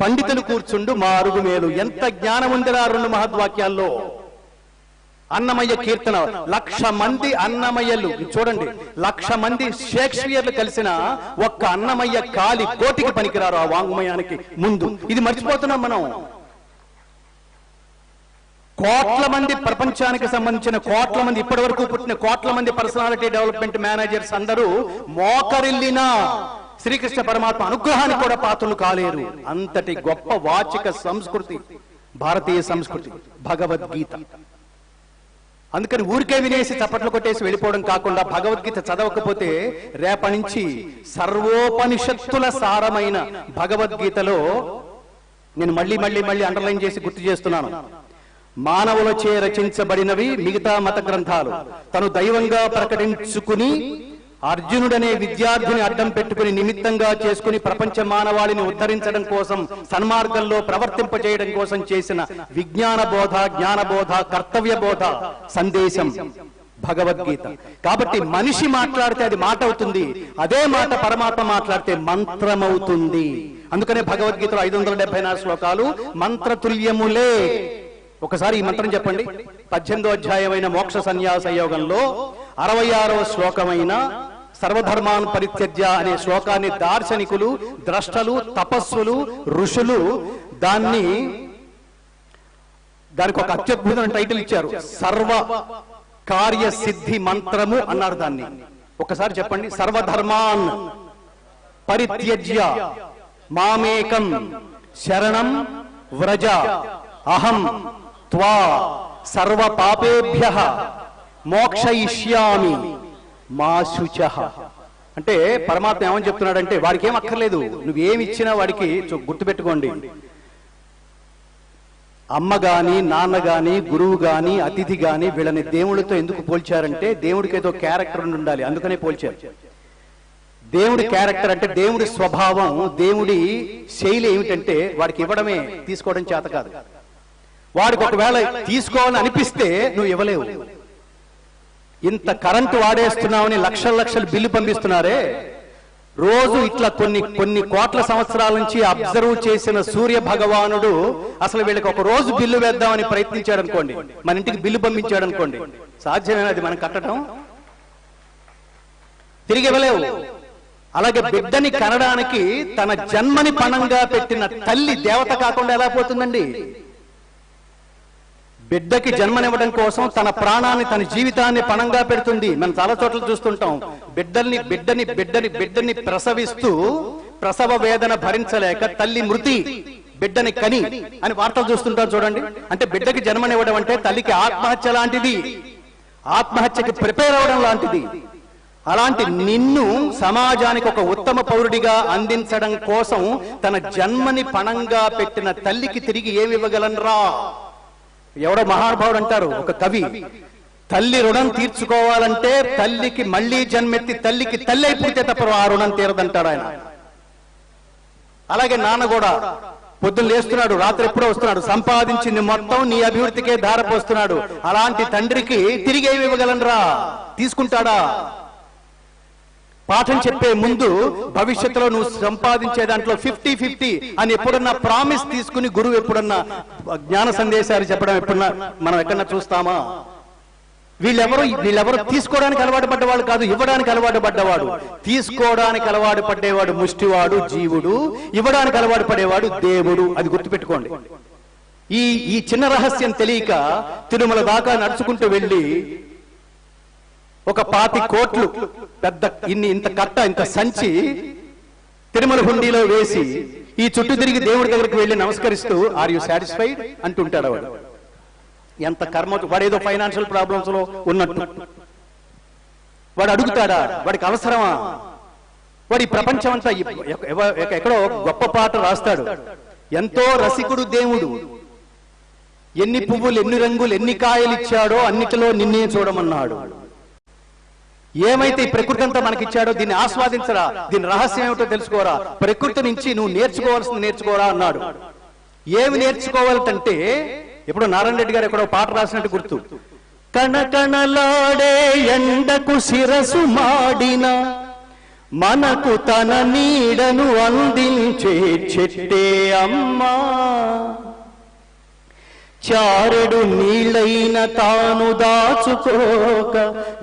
పండితులు కూర్చుండు మా అరుగు మేలు. ఎంత జ్ఞానం ఉందిరా 2 మహద్వాక్యాల్లో. అన్నమయ్య కీర్తన 1,00,000 మంది అన్నమయ్యలు చూడండి, 1,00,000 మంది షేక్స్పియర్లు కలిసిన ఒక్క అన్నమయ్య కాలి కోటికి పనికిరారు ఆ వాంగ్మయానికి ముందు. ఇది మర్చిపోతున్నాం మనం. కోట్ల మంది, ప్రపంచానికి సంబంధించిన కోట్ల మంది, ఇప్పటి వరకు పుట్టిన కోట్ల మంది పర్సనాలిటీ డెవలప్మెంట్ మేనేజర్స్ అందరూ మోకరిల్లినా శ్రీకృష్ణ పరమాత్మ అనుగ్రహానికి కూడా పాత్రలు కాలేరు. అంతటి గొప్ప వాచిక సంస్కృతి భారతీయ సంస్కృతి భగవద్గీత. అందుకని ఊరికే వినేసి చప్పట్లు కొట్టేసి వెళ్ళిపోవడం కాకుండా భగవద్గీత చదవకపోతే రేపటి నుంచి సర్వోపనిషత్తుల సారమైన భగవద్గీతలో, నేను మళ్ళీ మళ్ళీ మళ్ళీ అండర్లైన్ చేసి గుర్తు చేస్తున్నాను, మానవులచే రచించబడినవి మిగతా మత గ్రంథాలు. తను దైవంగా ప్రకటించుకుని అర్జునుడనే విద్యార్థిని అడ్డం పెట్టుకుని నిమిత్తంగా చేసుకుని ప్రపంచ మానవాళిని ఉద్ధరించడం కోసం, సన్మార్గంలో ప్రవర్తింపజేయడం కోసం చేసిన విజ్ఞాన బోధ, జ్ఞానబోధ, కర్తవ్య బోధ సందేశం భగవద్గీత. కాబట్టి మనిషి మాట్లాడితే అది మాట అవుతుంది, అదే మాట పరమాత్మ మాట్లాడితే మంత్రమవుతుంది. అందుకనే భగవద్గీతలో 574 శ్లోకాలు మంత్రతుల్యములే. ఒకసారి ఈ మంత్రం చెప్పండి. 18వ అధ్యాయమైన మోక్ష సన్యాస యోగంలో 66వ శ్లోకమైన సర్వధర్మాన్ పరిత్యజ్య అనే శ్లోకాన్ని దార్శనికులు, ద్రష్టలు, తపస్సులు, ఋషులు దానికి ఒక అత్యద్భుతమైన టైటిల్ ఇచ్చారు, సర్వ కార్య సిద్ధి మంత్రము అన్నారు దాన్ని. ఒకసారి చెప్పండి. సర్వధర్మాన్ పరిత్యజ్య మామేకం శరణం వ్రజ అహం త్వా సర్వ పాపేభ్యః మోక్షయిష్యామి మా శుచః. అంటే పరమాత్మ ఏమని చెప్తున్నాడంటే, వాడికి ఏం అక్కర్లేదు, నువ్వేమి ఇచ్చినా వాడికి. గుర్తుపెట్టుకోండి, అమ్మ గాని, నాన్న గాని, గురువు గాని, అతిథి గాని వీళ్ళని దేవుడితో ఎందుకు పోల్చారంటే, దేవుడికి ఏదో క్యారెక్టర్ ఉండాలి, అందుకనే పోల్చారు. దేవుడి క్యారెక్టర్ అంటే దేవుడి స్వభావం, దేవుడి శైలి ఏమిటంటే వాడికి ఇవ్వడమే, తీసుకోవడం చేత కాదు. వాడికి ఒకవేళ తీసుకోవాలని అనిపిస్తే నువ్వు ఇవ్వలేవు. ఇంత కరెంటు వాడేస్తున్నావని లక్షల లక్షలు బిల్లు పంపిస్తున్నారే, రోజు ఇట్లా కొన్ని కోట్ల సంవత్సరాల నుంచి అబ్జర్వ్ చేసిన సూర్య భగవానుడు అసలు వీళ్ళకి ఒక రోజు బిల్లు వేద్దామని ప్రయత్నించాడు అనుకోండి, మన ఇంటికి బిల్లు పంపించాడు అనుకోండి, సాధ్యమేనది మనం కట్టడం? తిరిగి ఇవ్వలేవు. అలాగే బిడ్డని కనడానికి తన జన్మని పణంగా పెట్టిన తల్లి దేవత కాకుండా ఎలా పోతుందండి? బిడ్డకి జన్మనివ్వడం కోసం తన ప్రాణాన్ని, తన జీవితాన్ని పణంగా పెడుతుంది. మనం చాలా చోట్ల చూస్తుంటాం, బిడ్డని ప్రసవిస్తూ ప్రసవ వేదన భరించలేక తల్లి మృతి, బిడ్డని కని అని వార్తలు చూస్తుంటాం చూడండి. అంటే బిడ్డకి జన్మనివ్వడం అంటే తల్లికి ఆత్మహత్య లాంటిది, ఆత్మహత్యకి ప్రిపేర్ అవ్వడం లాంటిది. అలాంటి నిన్ను సమాజానికి ఒక ఉత్తమ పౌరుడిగా అందించడం కోసం తన జన్మని పణంగా పెట్టిన తల్లికి తిరిగి ఏమి ఇవ్వగలనరా? ఎవడో మహానుభావుడు అంటారు, ఒక కవి, తల్లి రుణం తీర్చుకోవాలంటే తల్లికి మళ్లీ జన్మెత్తి తల్లికి తల్లి అయిపోతే తప్ప ఆ రుణం తీరదంటాడు ఆయన. అలాగే నాన్న కూడా పొద్దున్న లేస్తున్నాడు, రాత్రి ఎప్పుడో వస్తున్నాడు, సంపాదించింది మొత్తం నీ అభివృద్ధికే ధారపోస్తున్నాడు. అలాంటి తండ్రికి తిరిగి ఏమి ఇవ్వగలనరా? తీసుకుంటాడా? పాఠం చెప్పే ముందు భవిష్యత్తులో నువ్వు సంపాదించే దాంట్లో 50-50 అని ఎప్పుడన్నా ప్రామిస్ తీసుకుని గురువు ఎప్పుడన్నా జ్ఞాన సందేశాలు చెప్పడం ఎప్పుడన్నా మనం ఎక్కడన్నా చూస్తామా? వీళ్ళెవరు తీసుకోవడానికి అలవాటు పడ్డవాడు కాదు, ఇవ్వడానికి అలవాటు పడ్డవాడు. తీసుకోవడానికి అలవాటు పడ్డేవాడు ముష్టివాడు జీవుడు, ఇవ్వడానికి అలవాటు పడేవాడు దేవుడు. అది గుర్తుపెట్టుకోండి. ఈ చిన్న రహస్యం తెలియక తిరుమల దాకా నడుచుకుంటూ వెళ్ళి ఒక 20 కోట్లు పెద్ద ఇంత కట్ట, ఇంత సంచి తిరుమల హుండీలో వేసి ఈ చుట్టూ తిరిగి దేవుడి దగ్గరికి వెళ్ళి నమస్కరిస్తూ ఆర్ యు సాటిస్ఫైడ్ అంటుంటాడు వాడు. ఎంత కర్మ! వాడేదో ఫైనాన్షియల్ ప్రాబ్లమ్స్ లో ఉన్నట్టు వాడు అడుగుతాడా? వాడికి అవసరమా? వాడి ప్రపంచం అంతా ఎక్కడో గొప్ప పాట రాస్తాడు, ఎంతో రసికుడు దేవుడు, ఎన్ని పువ్వులు, ఎన్ని రంగులు, ఎన్ని కాయలు ఇచ్చాడో అన్నిటిలో నిన్నే చూడమన్నాడు. ఏమైతే ఈ ప్రకృతి అంతా మనకిచ్చాడో దీన్ని ఆస్వాదించరా, దీని రహస్యం ఏమిటో తెలుసుకోరా, ప్రకృతి నుంచి నువ్వు నేర్చుకోవాల్సింది నేర్చుకోరా అన్నాడు. ఏమి నేర్చుకోవాలంటే, ఇప్పుడు నారాయణ రెడ్డి గారు ఎక్కడో పాట రాసినట్టు గుర్తు, కణకణలాడే ఎండకు శిరసు మాడిన మనకు తన నీడను అందించే చెట్టే అమ్మా, చారెడు నీళ్ళైన తాను దాచుకోక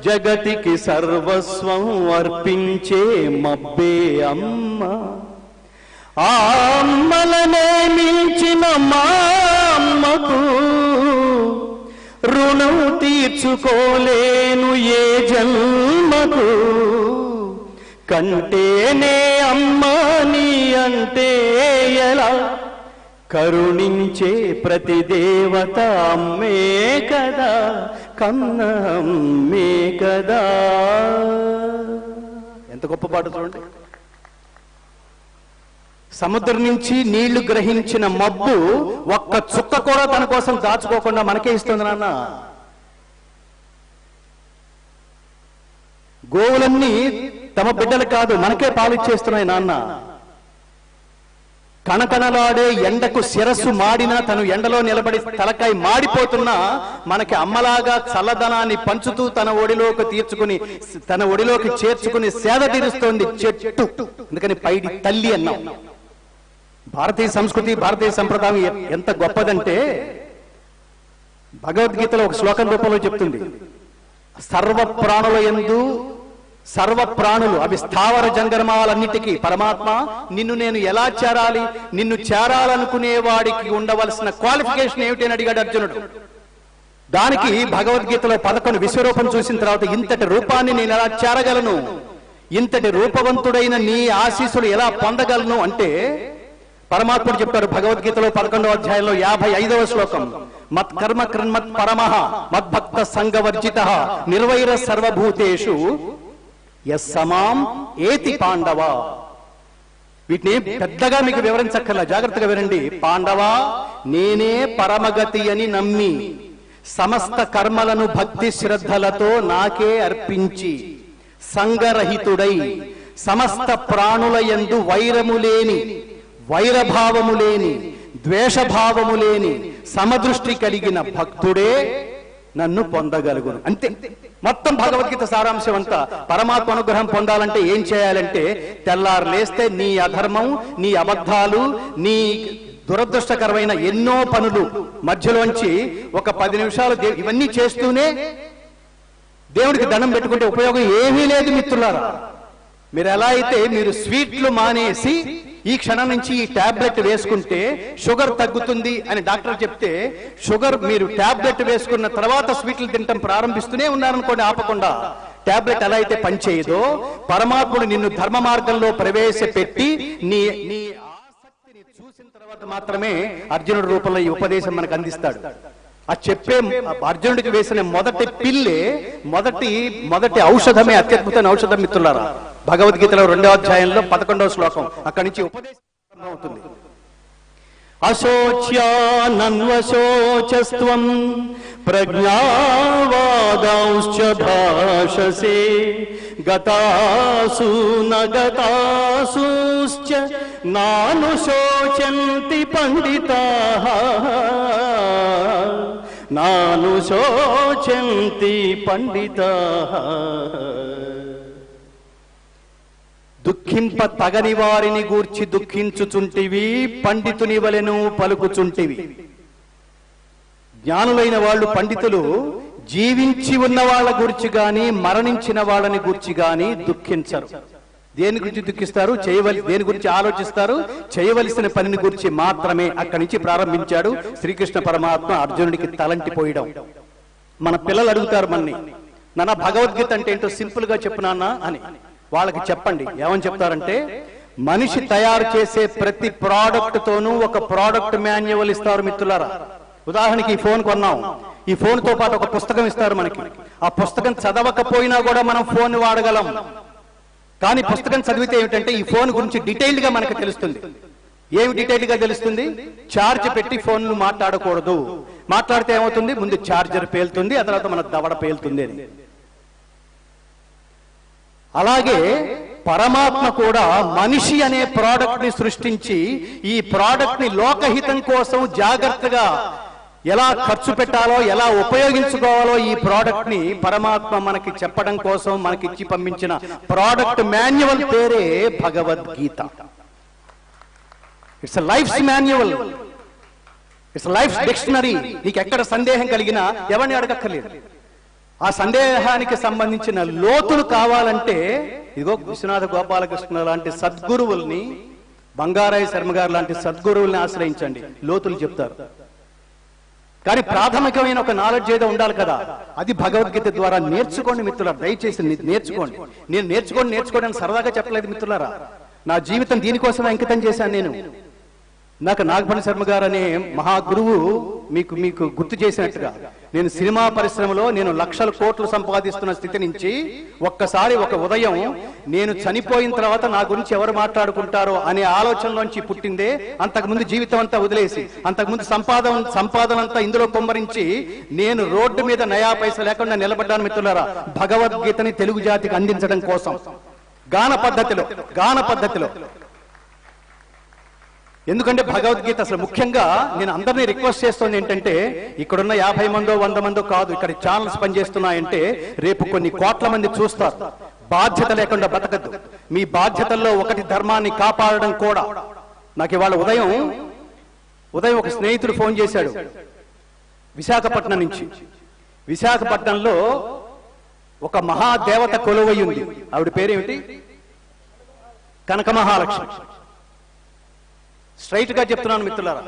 జగతికి సర్వస్వం అర్పించే మబ్బే అమ్మ. ఆ అమ్మలనే మించిన మా అమ్మకు రుణం తీర్చుకోలేను ఏ జన్మకు. కంటేనే అమ్మ నీ అంటే ఎలా, కరుణించే ప్రతి దేవత అమ్మే కదా, కన్న అమ్మే కదా. ఎంత గొప్ప పాట చూడండి. సముద్రం నుంచి నీళ్లు గ్రహించిన మబ్బు ఒక్క చుక్క కూడా తన కోసం దాచుకోకుండా మనకే ఇస్తుంది నాన్న. గోవులన్నీ తమ బిడ్డలు కాదు మనకే పాలిచ్చేస్తున్నాయి నాన్న. కణకణలాడే ఎండకు శిరస్సు మాడినా తను ఎండలో నిలబడి తలకాయ మాడిపోతున్నా మనకి అమ్మలాగా చల్లదనాన్ని పంచుతూ తన ఒడిలోకి చేర్చుకుని సేద తీరుస్తోంది చెట్టు. అందుకని పైడి తల్లి అన్నాం. భారతీయ సంస్కృతి భారతీయ సంప్రదాయం ఎంత గొప్పదంటే భగవద్గీతలో ఒక శ్లోకం రూపంలో చెప్తుంది, సర్వ ప్రాణుల యందు సర్వ ప్రాణులు అవి స్థావర జంగమాలన్నిటికీ పరమాత్మ నిన్ను నేను ఎలా చేరాలి, నిన్ను చేరాలనుకునే వాడికి ఉండవలసిన క్వాలిఫికేషన్ ఏమిటి అని అడిగాడు అర్జునుడు. దానికి భగవద్గీతలో 11 విశ్వరూపం చూసిన తర్వాత ఇంతటి రూపాన్ని నేను ఎలా చేరగలను, ఇంతటి రూపవంతుడైన నీ ఆశీస్సులు ఎలా పొందగలను అంటే పరమాత్ముడు చెప్పారు భగవద్గీతలో 11వ అధ్యాయంలో 55వ శ్లోకం, మత్ కర్మ కృన్మత్ పరమః మద్భక్త సంగవర్జిత నిర్వైర సర్వభూతేషు యస్సమాం ఏతి పాండవ. వీటిని పెద్దగా మీకు వివరించక్కర్లా, జాగ్రత్తగా వినండి. పాండవ, నేనే పరమగతి అని నమ్మి సమస్త కర్మలను భక్తి శ్రద్ధలతో నాకే అర్పించి సంగరహితుడై సమస్త ప్రాణుల యందు వైరము లేని, వైరభావము లేని, ద్వేషభావము లేని సమదృష్టి కలిగిన భక్తుడే నన్ను పొందగలుగును. అంతే. మొత్తం భగవద్గీత సారాంశం అంతా పరమాత్మ అనుగ్రహం పొందాలంటే ఏం చేయాలంటే తెల్లారు లేస్తే నీ అధర్మం, నీ అబద్ధాలు, నీ దురదృష్టకరమైన ఎన్నో పనులు మధ్యలోంచి ఒక 10 నిమిషాలు ఇవన్నీ చేస్తూనే దేవుడికి దండం పెట్టుకుంటే ఉపయోగం ఏమీ లేదు మిత్రులారా. మీరు ఎలా అయితే మీరు స్వీట్లు మానేసి ఈ క్షణం నుంచి ఈ టాబ్లెట్ వేసుకుంటే షుగర్ తగ్గుతుంది అని డాక్టర్ చెప్తే షుగర్ మీరు టాబ్లెట్ వేసుకున్న తర్వాత స్వీట్లు తినటం ప్రారంభిస్తూనే ఉన్నారనుకోండి ఆపకుండా, టాబ్లెట్ ఎలా అయితే పనిచేయదో పరమాత్ముడు నిన్ను ధర్మ మార్గంలో ప్రవేశపెట్టి నీ ఆసక్తిని చూసిన తర్వాత మాత్రమే అర్జునుడి రూపంలో ఈ ఉపదేశం మనకు అందిస్తాడు. ఆ చెప్పే అర్జునుడికి వేసిన మొదటి పిల్లే మొదటి ఔషధమే అత్యద్భుతమైన ఔషధం మిత్రులారా. భగవద్గీతలో 2వ అధ్యాయంలో 11వ శ్లోకం అక్కడి నుంచి ఉపదేశం అవుతుంది. అశోచ్యానన్వశోచస్త్వం ప్రజ్ఞావాదాంశ్చ భాషసే గతాసు నగతాసుశ్చ నానుశోచంతి పండితాః నానుశోచంతి పండితాః. దుఃఖింప తగని వారిని గూర్చి దుఃఖించుచుంటివి, పండితుని వలెను పలుకుచుంటివి. జ్ఞానులైన వాళ్ళు పండితులు జీవించి ఉన్న వాళ్ళ గురించి గాని మరణించిన వాళ్ళని గురించి గాని దుఃఖించరు. దేని గురించి దుఃఖిస్తారు? దేని గురించి ఆలోచిస్తారు? చేయవలసిన పనిని గురించి మాత్రమే. అక్కడి నుంచి ప్రారంభించాడు శ్రీకృష్ణ పరమాత్మ అర్జునుడికి తలంటిపోయడం. మన పిల్లలు అడుగుతారు మన్ని, నాన్న భగవద్గీత అంటే ఏంటో సింపుల్ గా చెప్పు నాన్న అని. వాళ్ళకి చెప్పండి. ఏమని చెప్తారంటే, మనిషి తయారు చేసే ప్రతి ప్రోడక్ట్ తోనూ ఒక ప్రోడక్ట్ మాన్యువల్ ఇస్తారు మిత్రులారా. ఉదాహరణకి ఈ ఫోన్ కొన్నాం, ఈ ఫోన్ తో పాటు ఒక పుస్తకం ఇస్తారు మనకి. ఆ పుస్తకం చదవకపోయినా కూడా మనం ఫోన్ వాడగలం. కానీ పుస్తకం చదివితే ఏమిటంటే ఈ ఫోన్ గురించి డీటెయిల్డ్ గా మనకు తెలుస్తుంది. ఏమి డీటెయిల్డ్ గా తెలుస్తుంది? ఛార్జ్ పెట్టి ఫోన్ మాట్లాడకూడదు, మాట్లాడితే ఏమవుతుంది? ముందు ఛార్జర్ పేలుతుంది, ఆ తర్వాత మన దవడ పేలుతుంది అని. అలాగే పరమాత్మ కూడా మనిషి అనే ప్రోడక్ట్ ని సృష్టించి ఈ ప్రోడక్ట్ ని లోకహితం కోసం జాగ్రత్తగా ఎలా ఖర్చు పెట్టాలో, ఎలా ఉపయోగించుకోవాలో ఈ ప్రోడక్ట్ ని పరమాత్మ మనకి చెప్పడం కోసం మనకి ఇచ్చి పంపించిన ప్రోడక్ట్ మాన్యువల్ పేరే Bhagavad Gita. It's a life's manual. It's life dictionary. నీకు ఎక్కడ సందేహం కలిగినా ఎవరిని అడగక్కర్లేదు. ఆ సందేహానికి సంబంధించిన లోతులు కావాలంటే ఇదిగో విశ్వనాథ గోపాలకృష్ణ లాంటి సద్గురువుల్ని, బంగారాయ శర్మ గారు లాంటి సద్గురువుల్ని ఆశ్రయించండి, లోతులు చెప్తారు. కానీ ప్రాథమికమైన ఒక నాలెడ్జ్ ఏదో ఉండాలి కదా, అది భగవద్గీత ద్వారా నేర్చుకోండి మిత్రులారా. దయచేసి నేర్చుకోండి. నేను నేర్చుకోండి అని సరదాగా చెప్పలేదు మిత్రులారా. నా జీవితం దీనికోసం అంకితం చేశాను నేను. నాకు నాగపల్లి శర్మ గారు అనే మహాగురువు మీకు గుర్తు చేసినట్టుగా, నేను సినిమా పరిశ్రమలో నేను లక్షల కోట్లు సంపాదిస్తున్న స్థితి నుంచి ఒక్కసారి ఒక ఉదయం నేను చనిపోయిన తర్వాత నా గురించి ఎవరు మాట్లాడుకుంటారో అనే ఆలోచనలోంచి పుట్టిందే. అంతకుముందు జీవితం అంతా వదిలేసి, అంతకుముందు సంపాదన అంతా ఇందులో కుమ్మరించి నేను రోడ్డు మీద నయా పైసా లేకుండా నిలబడ్డాను మిత్రులారా, భగవద్గీతని తెలుగు జాతికి అందించడం కోసం గాన పద్ధతిలో. ఎందుకంటే భగవద్గీత అసలు ముఖ్యంగా నేను అందరినీ రిక్వెస్ట్ చేస్తోంది ఏంటంటే, ఇక్కడున్న 50 మందో 100 మందో కాదు, ఇక్కడ ఛానల్స్ పనిచేస్తున్నాయంటే రేపు కొన్ని కోట్ల మంది చూస్తారు. బాధ్యత లేకుండా బతకద్దు. మీ బాధ్యతల్లో ఒకటి ధర్మాన్ని కాపాడడం కూడా. నాకు ఇవాళ ఉదయం ఒక స్నేహితుడు ఫోన్ చేశాడు విశాఖపట్నం నుంచి. విశాఖపట్నంలో ఒక మహాదేవత కొలువై ఉంది. ఆవిడ పేరేమిటి? కనక మహాలక్ష్మి. స్ట్రైట్ గా చెప్తున్నాను మిత్రులారా,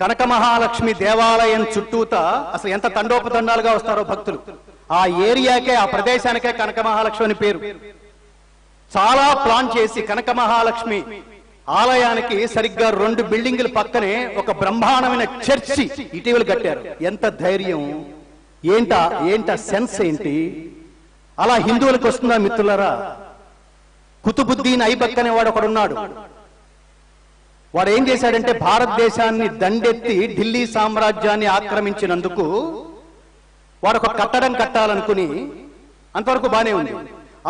కనక మహాలక్ష్మి దేవాలయం చుట్టూత అసలు ఎంత తండోపతండాలుగా వస్తారో భక్తులు. ఆ ఏరియాకే, ఆ ప్రదేశానికే కనక మహాలక్ష్మి అని పేరు. చాలా ప్లాన్ చేసి కనక మహాలక్ష్మి ఆలయానికి సరిగ్గా 2 బిల్డింగుల పక్కనే ఒక బ్రహ్మాండమైన చర్చి ఇటీవల కట్టారు. ఎంత ధైర్యం! ఏంటా సెన్స్ ఏంటి? అలా హిందువులకు వస్తుందా మిత్రులారా? కుతుబుద్దీన్ ఐబక్ అనేవాడు ఒకడున్నాడు. వాడు ఏం చేశాడంటే, భారతదేశాన్ని దండెత్తి ఢిల్లీ సామ్రాజ్యాన్ని ఆక్రమించినందుకు వాడు ఒక కట్టడం కట్టాలనుకుని, అంతవరకు బానే ఉంది.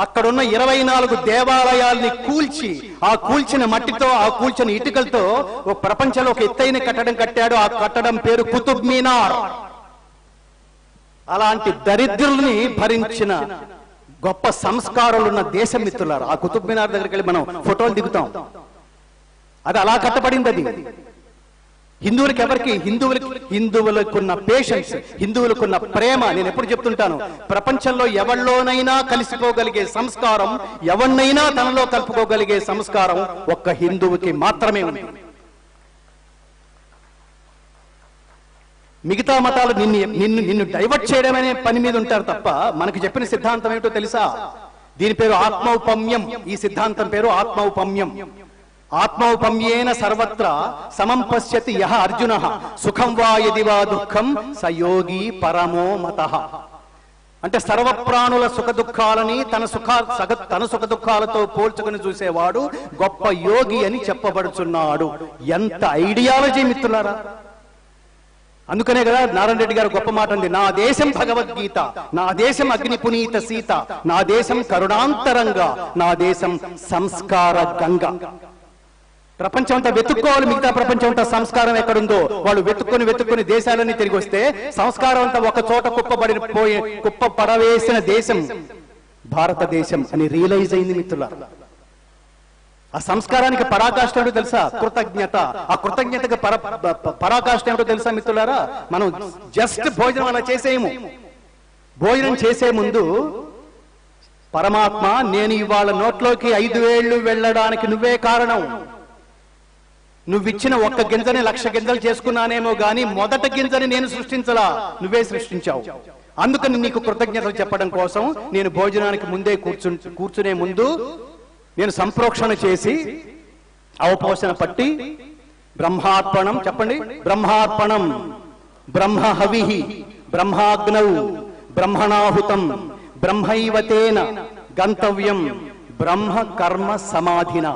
అక్కడున్న 24 దేవాలయాల్ని కూల్చి, ఆ కూల్చిన మట్టితో, ఆ కూల్చిన ఇటుకలతో ఒక ప్రపంచంలో ఒక ఎత్తైన కట్టడం కట్టాడు. ఆ కట్టడం పేరు కుతుబ్ మీనార్. అలాంటి దరిద్రుల్ని భరించిన గొప్ప సంస్కారాలున్న దేశం మిత్రులారా. ఆ కుతుబ్ మీనార్ దగ్గరికి వెళ్ళి మనం ఫోటోలు దిగుతాం. అది అలా కట్టబడింది. అది హిందువులకున్న పేషెన్స్, హిందువులకున్న ప్రేమ. నేను ఎప్పుడు చెప్తుంటాను, ప్రపంచంలో ఎవరిలోనైనా కలిసిపోగలిగే సంస్కారం, ఎవరినైనా తనలో కలుపుకోగలిగే సంస్కారం ఒక్క హిందువుకి మాత్రమే ఉంది. మిగతా మతాలు నిన్ను డైవర్ట్ చేయడం అనే పని మీద ఉంటారు తప్ప, మనకు చెప్పిన సిద్ధాంతం ఏమిటో తెలుసా? దీని పేరు ఆత్మౌపమ్యం. ఈ సిద్ధాంతం పేరు ఆత్మౌపమ్యం. ఆత్మౌపమ్యేన సర్వత్ర సమం పశ్యతి యః అర్జునః సుఖం వా యది వా దుఃఖం స యోగి పరమో మతః. అంటే సర్వప్రాణుల సుఖ దుఃఖాలని తన సుఖ దుఃఖాలతో పోల్చుకుని చూసేవాడు గొప్ప యోగి అని చెప్పబడుచున్నాడు. ఎంత ఐడియాలజీ మిత్రులారా! అందుకనే కదా నారాయణ రెడ్డి గారు గొప్ప మాట ఉంది, నా దేశం భగవద్గీత, నా దేశం అగ్ని పునీత సీత, నా దేశం కరుణాంతరంగా, నా దేశం సంస్కార గంగ. ప్రపంచం అంతా వెతుక్కోవాలి, మిగతా ప్రపంచం అంతా సంస్కారం ఎక్కడుందో వాళ్ళు వెతుక్కుని దేశాలన్నీ తిరిగి వస్తే సంస్కారం అంతా ఒక చోట కుప్ప పడవేసిన దేశం భారతదేశం అని రియలైజ్ అయింది మిత్రులారా. ఆ సంస్కారానికి పరాకాష్ఠ ఏమిటో తెలుసా? కృతజ్ఞత. ఆ కృతజ్ఞతకి పరాకాష్ఠ ఏమిటో తెలుసా మిత్రులారా? మనం జస్ట్ భోజనం అలా చేసేయము. భోజనం చేసే ముందు పరమాత్మ, నేను ఇవాళ నోట్లోకి 5 వేళ్లు వెళ్ళడానికి నువ్వే కారణం. నువ్విచ్చిన ఒక్క గింజని 1,00,000 గింజలు చేసుకున్నానేమో గాని మొదటి గింజని నేను సృష్టించలా, నువ్వే సృష్టించావు. అందుకని నీకు కృతజ్ఞతలు చెప్పడం కోసం నేను భోజనానికి ముందే కూర్చునే ముందు నేను సంప్రోక్షణ చేసి అవపోషణ పట్టి బ్రహ్మార్పణం, చెప్పండి, బ్రహ్మార్పణం, బ్రహ్మహవిః, బ్రహ్మాగ్నౌ, బ్రహ్మణాహుతం, బ్రహ్మైవతేన గంతవ్యం, బ్రహ్మ కర్మ సమాధిన.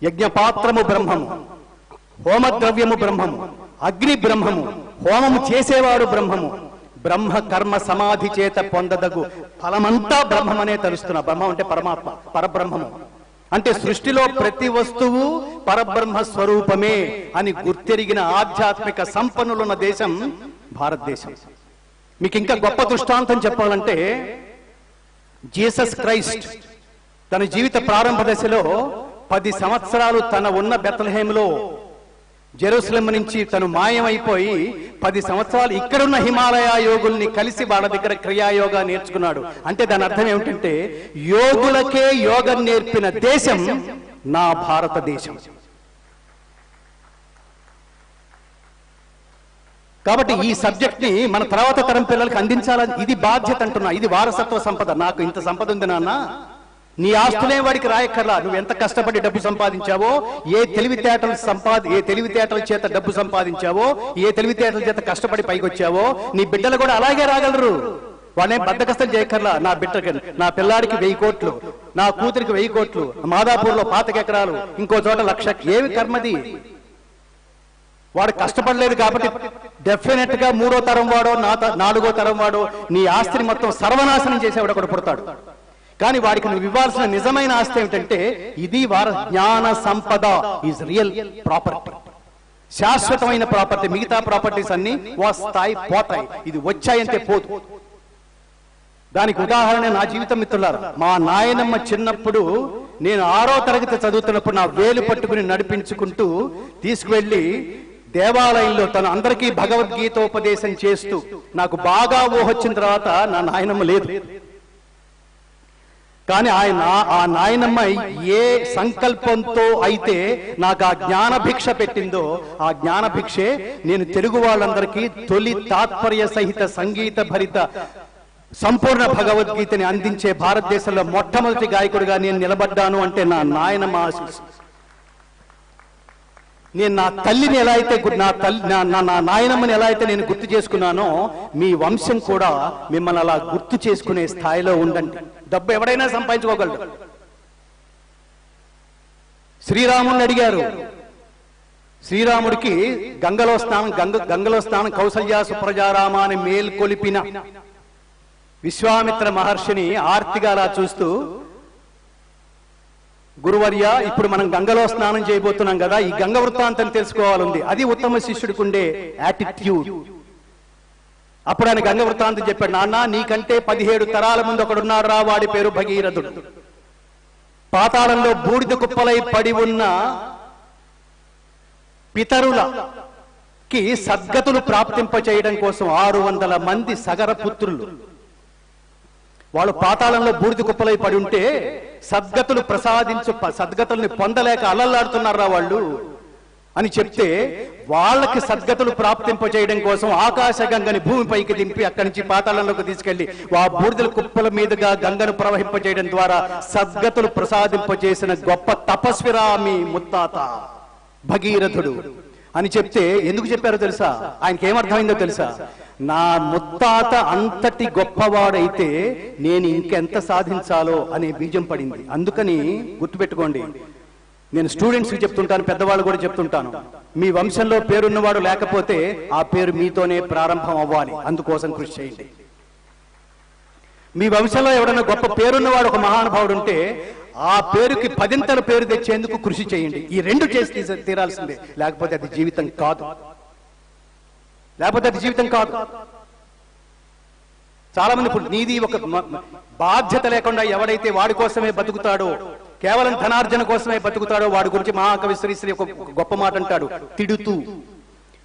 యజ్ఞపాత్రము బ్రహ్మము, హోమద్రవ్యము బ్రహ్మము, అగ్ని బ్రహ్మము, హోమము చేసేవాడు బ్రహ్మము, బ్రహ్మ కర్మ సమాధి చేత పొందదగు ఫలమంతా బ్రహ్మమనే తెలుస్తున్నా. బ్రహ్మం అంటే పరమాత్మ, పరబ్రహ్మము. అంటే సృష్టిలో ప్రతి వస్తువు పరబ్రహ్మ స్వరూపమే అని గుర్తెరిగిన ఆధ్యాత్మిక సంపన్నులున్న దేశం భారతదేశం. మీకు ఇంకా గొప్ప దృష్టాంతం చెప్పాలంటే, జీసస్ క్రైస్ట్ తన జీవిత ప్రారంభ దశలో 10 సంవత్సరాలు తన ఉన్న బెత్లెహేములో జెరూసలేం నుంచి తను మాయమైపోయి 10 సంవత్సరాలు ఇక్కడున్న హిమాలయ యోగుల్ని కలిసి వాళ్ళ దగ్గర క్రియాయోగా నేర్చుకున్నాడు. అంటే దాని అర్థం ఏమిటంటే యోగులకే యోగం నేర్పిన దేశం నా భారతదేశం. కాబట్టి ఈ సబ్జెక్ట్ ని మన తర్వాత తరం పిల్లలకి అందించాలని ఇది బాధ్యత అంటున్నా. ఇది వారసత్వ సంపద. నాకు ఇంత సంపద ఉంది నాన్న, నీ ఆస్తులే వాడికి రాయక్కర్లా. నువ్వు ఎంత కష్టపడి డబ్బు సంపాదించావో, ఏ తెలివితేటల చేత డబ్బు సంపాదించావో, ఏ తెలివితేటల చేత కష్టపడి పైకి వచ్చావో నీ బిడ్డలు కూడా అలాగే రాగలరు. వాళ్ళేం బద్దకష్టం చేయక్కర్లా. నా బిడ్డకి, నా పిల్లాడికి 1000 కోట్లు, నా కూతురికి 1000 కోట్లు, మాదాపూర్లో 25 ఎకరాలు, ఇంకో చోట 1,00,000. ఏమి కర్మది? వాడు కష్టపడలేదు కాబట్టి డెఫినెట్ గా 3వ తరం వాడో 4వ తరం వాడో నీ ఆస్తిని మొత్తం సర్వనాశనం చేసేవాడు ఒకడు పుడతాడు. కానీ వాడికి నువ్వు ఇవ్వాల్సిన నిజమైన ఆస్తి ఏమిటంటే ఇది జ్ఞాన సంపద ఈజ్ రియల్ ప్రాపర్టీ, శాశ్వతమైన ప్రాపర్టీ. మిగతా ప్రాపర్టీస్ అన్ని వస్తాయి పోతాయి, ఇది వచ్చాయంటే పోదు. దానికి ఉదాహరణ నా జీవితం మిత్రులారా. మా నాయనమ్మ చిన్నప్పుడు నేను 6వ తరగతి చదువుతున్నప్పుడు నా వేలు పట్టుకుని నడిపించుకుంటూ తీసుకువెళ్ళి దేవాలయంలో తను అందరికీ భగవద్గీతోపదేశం చేస్తూ నాకు బాగా ఊహొచ్చిన తర్వాత నా నాయనమ్మ లేదు. కానీ ఆ నాయనమ్మ ఏ సంకల్పంతో అయితే నాకు ఆ జ్ఞాన భిక్ష పెట్టిందో ఆ జ్ఞాన భిక్షే నేను తెలుగు వాళ్ళందరికీ తొలి తాత్పర్య సహిత సంగీత భరిత సంపూర్ణ భగవద్గీతని అందించే భారతదేశంలో మొట్టమొదటి గాయకుడిగా నేను నిలబడ్డాను అంటే నా నాయనమ్మ ఆశీస్సు. నేను నా తల్లిని ఎలా అయితే నా నాయనమ్మని ఎలా అయితే నేను గుర్తు చేసుకున్నానో మీ వంశం కూడా మిమ్మల్ని అలా గుర్తు చేసుకునే స్థాయిలో ఉండండి. డబ్బు ఎవడైనా సంపాదించుకోగలడు. శ్రీరాముడిని అడిగారు. శ్రీరాముడికి గంగలో స్నానం కౌసల్య సుప్రజారామ అని మేల్కొలిపిన విశ్వామిత్ర మహర్షిని ఆర్తిగా అలా చూస్తూ, గురువర్య ఇప్పుడు మనం గంగలో స్నానం చేయబోతున్నాం కదా, ఈ గంగ వృత్తాంతం తెలుసుకోవాలంది. అది ఉత్తమ శిష్యుడికి ఉండే యాటిట్యూడ్. అప్పుడు ఆయన గంగ వృత్తాంతం చెప్పాడు. నాన్న, నీకంటే 17 తరాల ముందు ఒకడున్నాడు రా, వాడి పేరు భగీరథుడు. పాతాళంలో బూడిద కుప్పలై పడి ఉన్న పితరులకి సద్గతులు ప్రాప్తింప చేయడం కోసం 600 మంది సగర పుత్రులు వాళ్ళు పాతాళంలో బూడిద కుప్పలై పడి ఉంటే సద్గతుల్ని పొందలేక అల్లల్లాడుతున్నారా వాళ్ళు అని చెప్తే, వాళ్ళకి సద్గతులు ప్రాప్తింప చేయడం కోసం ఆకాశగంగని భూమిపైకి దింపి అక్కడి నుంచి పాతాళంలోకి తీసుకెళ్లి ఆ బూడిదల కుప్పల మీదుగా గంగను ప్రవహింప చేయడం ద్వారా సద్గతులు ప్రసాదింప చేసిన గొప్ప తపస్విరా మీ ముత్తాత భగీరథుడు అని చెప్తే ఎందుకు చెప్పారో తెలుసా? ఆయనకి ఏమర్థమైందో తెలుసా? నా ముత్తాత అంతటి గొప్పవాడైతే నేను ఇంకెంత సాధించాలో అనే బీజం పడింది. అందుకని గుర్తుపెట్టుకోండి, నేను స్టూడెంట్స్కి చెప్తుంటాను, పెద్దవాళ్ళు కూడా చెప్తుంటాను, మీ వంశంలో పేరున్నవాడు లేకపోతే ఆ పేరు మీతోనే ప్రారంభం అవ్వాలి. అందుకోసం కృషి చేయండి. మీ వంశంలో ఎవడన్నా గొప్ప పేరున్నవాడు ఒక మహానుభావుడు ఉంటే ఆ పేరుకి 10ంతల పేరు తెచ్చేందుకు కృషి చేయండి. ఈ 2 చేసి తీరాల్సిందే, లేకపోతే అది జీవితం కాదు. చాలా మంది ఇప్పుడు నీది ఒక బాధ్యత లేకుండా ఎవడైతే వాడి కోసమే బతుకుతాడో, కేవలం ధనార్జన కోసమే బతుకుతాడో వాడి గురించి మహాకవి శ్రీశ్రీ ఒక గొప్ప మాట అంటాడు తిడుతూ,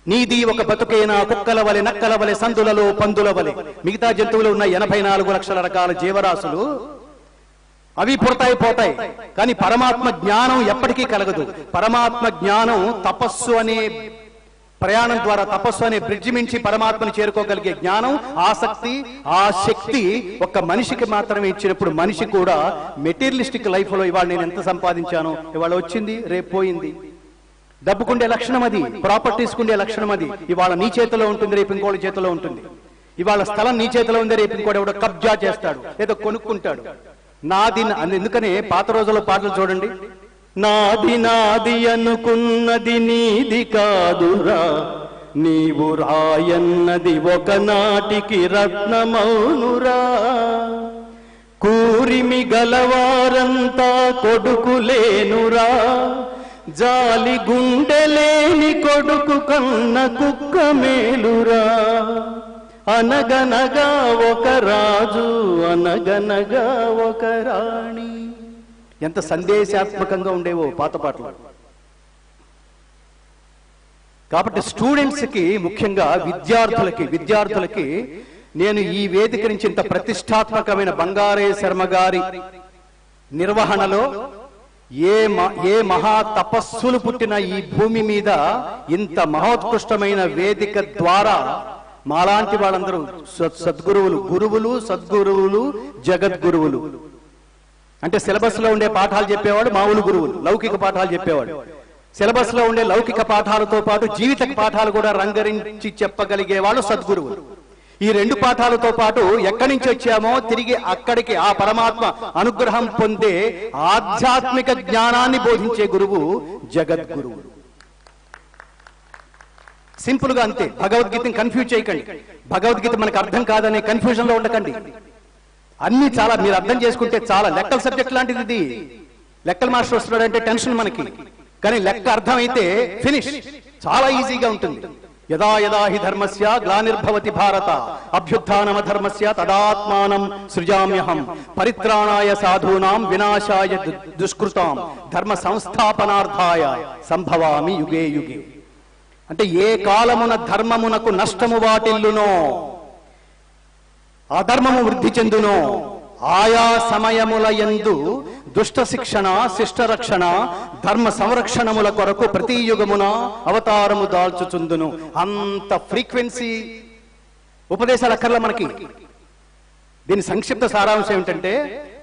నీది ఒక బతుకేనా కుక్కల వలె నక్కల వలె సందులలో పందుల వలె. మిగతా జంతువులు ఉన్న 84 లక్షల రకాల జీవరాశులు అవి పుడతాయి పోతాయి, కానీ పరమాత్మ జ్ఞానం ఎప్పటికీ కలగదు. పరమాత్మ జ్ఞానం తపస్సు అనే ప్రయాణం ద్వారా, తపస్సు అనే బ్రిడ్జి మించి పరమాత్మను చేరుకోగలిగే జ్ఞానం, ఆసక్తి, ఆ శక్తి ఒక్క మనిషికి మాత్రమే ఇచ్చినప్పుడు మనిషి కూడా మెటీరియలిస్టిక్ లైఫ్ లో ఇవాళ నేను ఎంత సంపాదించానో, ఇవాళ వచ్చింది రేపు పోయింది. డబ్బుకుండే లక్షణం అది, ప్రాపర్టీస్ కుండే లక్షణం అది. ఇవాళ నీ చేతిలో ఉంటుంది, రేపు ఇంకోటి చేతిలో ఉంటుంది. ఇవాళ స్థలం నీ చేతిలో ఉంది, రేపు ఇంకోటి ఎవడో కబ్జా చేస్తాడు, ఏదో కొనుక్కుంటాడు. నాది అందుకనే పాత రోజుల్లో పాటలు చూడండి. నాది నాది అనుకున్నది నీది కాదురా, నీవు రాయన్నది ఒకనాటికి రత్నమౌనురా. కూరిమి గలవారంతా కొడుకులేనురా, జాలి గుండెలేని కొడుకు కన్న కుక్క మేలురా. అనగనగా ఒక రాజు, అనగనగా ఒక రాణి. ఎంత సందేశాత్మకంగా ఉండేవో పాత పాటలు. కాబట్టి స్టూడెంట్స్ కి, ముఖ్యంగా విద్యార్థులకి నేను ఈ వేదిక నుంచి ఇంత ప్రతిష్టాత్మకమైన బంగారే శర్మ గారి నిర్వహణలో ఏ మహా తపస్సులు పుట్టిన ఈ భూమి మీద ఇంత మహోత్కృష్టమైన వేదిక ద్వారా మాలాంటి వాళ్ళందరూ సద్గురువులు జగద్గురువులు. అంటే సిలబస్ లో ఉండే పాఠాలు చెప్పేవాడు మామూలు గురువులు, లౌకిక పాఠాలు చెప్పేవాడు. సిలబస్ లో ఉండే లౌకిక పాఠాలతో పాటు జీవిత పాఠాలు కూడా రంగరించి చెప్పగలిగే వాళ్ళు సద్గురువులు. ఈ రెండు పాఠాలతో పాటు ఎక్కడి నుంచి వచ్చామో తిరిగి అక్కడికి ఆ పరమాత్మ అనుగ్రహం పొందే ఆధ్యాత్మిక జ్ఞానాన్ని బోధించే గురువు జగద్గురువు. సింపుల్ గా అంతే. భగవద్గీతని కన్ఫ్యూజ్ చేయకండి. భగవద్గీత మనకు అర్థం కాదనే కన్ఫ్యూజన్ లో ఉండకండి. అన్ని చాలా మీరు అర్థం చేసుకుంటే చాలా. లెక్కల సబ్జెక్ట్ లాంటిది ఇది. లెక్కల మాస్టర్ వస్తున్నాడు అంటే టెన్షన్ మనకి, కానీ లెక్క అర్థం అయితే ఫినిష్, చాలా ఈజీగా ఉంటుంది. యదా యదా హి ధర్మస్య గ్లానిర్భవతి భారత అభ్యుత్థానమ ధర్మస్య తదాత్మానం సృజామ్యహం పరిత్రాణాయ సాధూనాం వినాశాయ దుష్కృతాం ధర్మ సంస్థాపనార్థాయ సంభవామి యుగే యుగే. అంటే ఏ కాలమున ధర్మమునకు నష్టము వాటిల్లునో, అధర్మము వృద్ధి చెందునో, ఆయా సమయముల యందు దుష్ట శిక్షణ, శిష్ట రక్షణ, ధర్మ సంరక్షణముల కొరకు ప్రతి యుగమున అవతారము దాల్చుచుందును. అంత ఫ్రీక్వెన్సీ ఉపదేశాలు అక్కర్లా మనకి. దీని సంక్షిప్త సారాంశం ఏమిటంటే,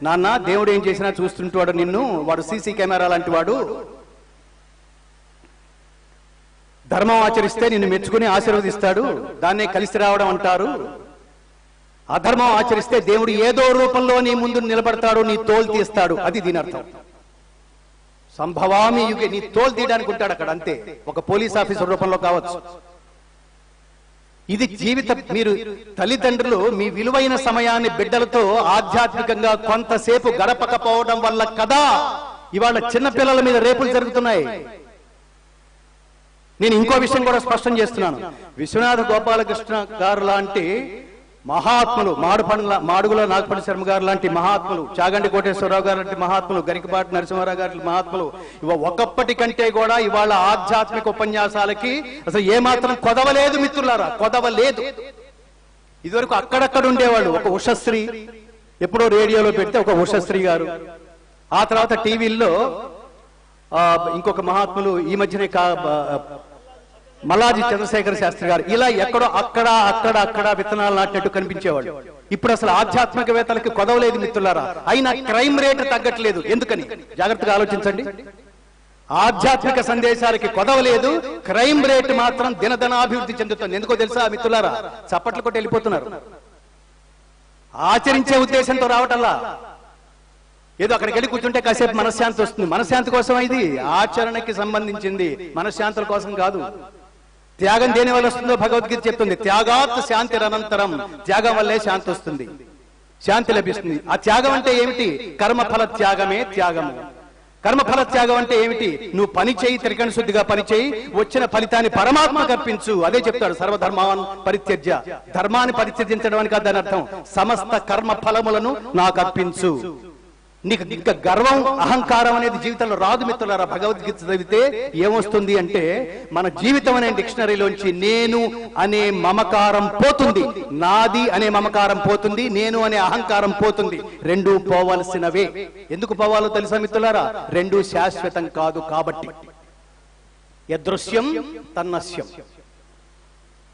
నాన్న దేవుడు ఏం చేసినా చూస్తుంటాడు నిన్ను, వాడు సీసీ కెమెరా లాంటి వాడు. ధర్మం ఆచరిస్తే నిన్ను మెచ్చుకుని ఆశీర్వదిస్తాడు, దాన్నే కలిసి రావడం అంటారు. అధర్మం ఆచరిస్తే దేవుడు ఏదో రూపంలో నీ ముందు నిలబడతాడు, నీ తోలు తీస్తాడు. అది దీని అర్థం. సంభవామి యుగే, నీ తోలు తీయడానికి ఉంటాడు అక్కడ, అంతే. ఒక పోలీస్ ఆఫీసర్ రూపంలో కావచ్చు. ఇది జీవిత. మీరు తల్లిదండ్రులు మీ విలువైన సమయాన్ని బిడ్డలతో ఆధ్యాత్మికంగా కొంతసేపు గడపకపోవడం వల్ల కదా ఇవాళ చిన్నపిల్లల మీద రేపులు జరుగుతున్నాయి. నేను ఇంకో విషయం కూడా స్పష్టం చేస్తున్నాను. విశ్వనాథ గోపాలకృష్ణ గారు లాంటి మహాత్ములు, మాడుగుల నాగపల్లి శర్మ గారు లాంటి మహాత్ములు, చాగంటి కోటేశ్వరరావు గారు లాంటి మహాత్ములు, గరికపాటి నరసింహారావు గారి మహాత్ములు ఒకప్పటి కంటే కూడా ఇవాళ ఆధ్యాత్మిక ఉపన్యాసాలకి అసలు ఏమాత్రం కొదవలేదు మిత్రులారా, కొదవలేదు. ఇదివరకు అక్కడక్కడ ఉండేవాళ్ళు. ఒక ఉషశ్రీ ఎప్పుడో రేడియోలో పెడితే ఒక ఉషశ్రీ గారు, ఆ తర్వాత టీవీల్లో ఇంకొక మహాత్ములు, ఈ మధ్యనే మల్లాజీ చంద్రశేఖర శాస్త్రి గారు, ఇలా ఎక్కడో అక్కడ విత్తనాలు నాటినట్టు కనిపించేవాళ్ళు. ఇప్పుడు అసలు ఆధ్యాత్మికవేత్తలకి కొదవలేదు మిత్రులారా. అయినా క్రైమ్ రేటు తగ్గట్లేదు. ఎందుకని జాగ్రత్తగా ఆలోచించండి. ఆధ్యాత్మిక సందేశాలకి కొదవలేదు, క్రైమ్ రేటు మాత్రం దినదినాభివృద్ధి చెందుతుంది. ఎందుకో తెలుసా మిత్రులారా? చప్పట్లు కొట్టి వెళ్ళిపోతున్నారు. ఆచరించే ఉద్దేశంతో రావటల్లా. ఏదో అక్కడికి వెళ్ళి కూర్చుంటే కాసేపు మనశ్శాంతి వస్తుంది. మనశ్శాంతి కోసం ఇది ఆచరణకి సంబంధించింది, మనశ్శాంతుల కోసం కాదు. త్యాగం దేని వల్ల వస్తుందో భగవద్గీత చెప్తుంది. త్యాగాత్ శాంతి అనంతరం, త్యాగం వల్లే శాంతి వస్తుంది, శాంతి లభిస్తుంది. ఆ త్యాగం అంటే ఏమిటి? కర్మఫల త్యాగమే త్యాగము. కర్మఫల త్యాగం అంటే ఏమిటి? నువ్వు పని చేయి, త్రికరణ శుద్ధిగా పని చేయి, వచ్చిన ఫలితాన్ని పరమాత్మకు అర్పించు. అదే చెప్తాడు, సర్వధర్మాన్ పరిత్యజ్య. ధర్మాన్ని పరిత్యజించడం అని కాదు దాని అర్థం. సమస్త కర్మ ఫలములను నాకు అర్పించు. నీకు ఇంకా గర్వం, అహంకారం అనేది జీవితంలో రాదు మిత్రులారా. భగవద్గీత చదివితే ఏమొస్తుంది అంటే, మన జీవితం అనే డిక్షనరీలోంచి నేను అనే మమకారం పోతుంది, నాది అనే మమకారం పోతుంది, నేను అనే అహంకారం పోతుంది. రెండూ పోవలసినవే. ఎందుకు పోవాలో తెలుసా మిత్రులారా? రెండూ శాశ్వతం కాదు కాబట్టి. యదృశ్యం తన్నశ్యం.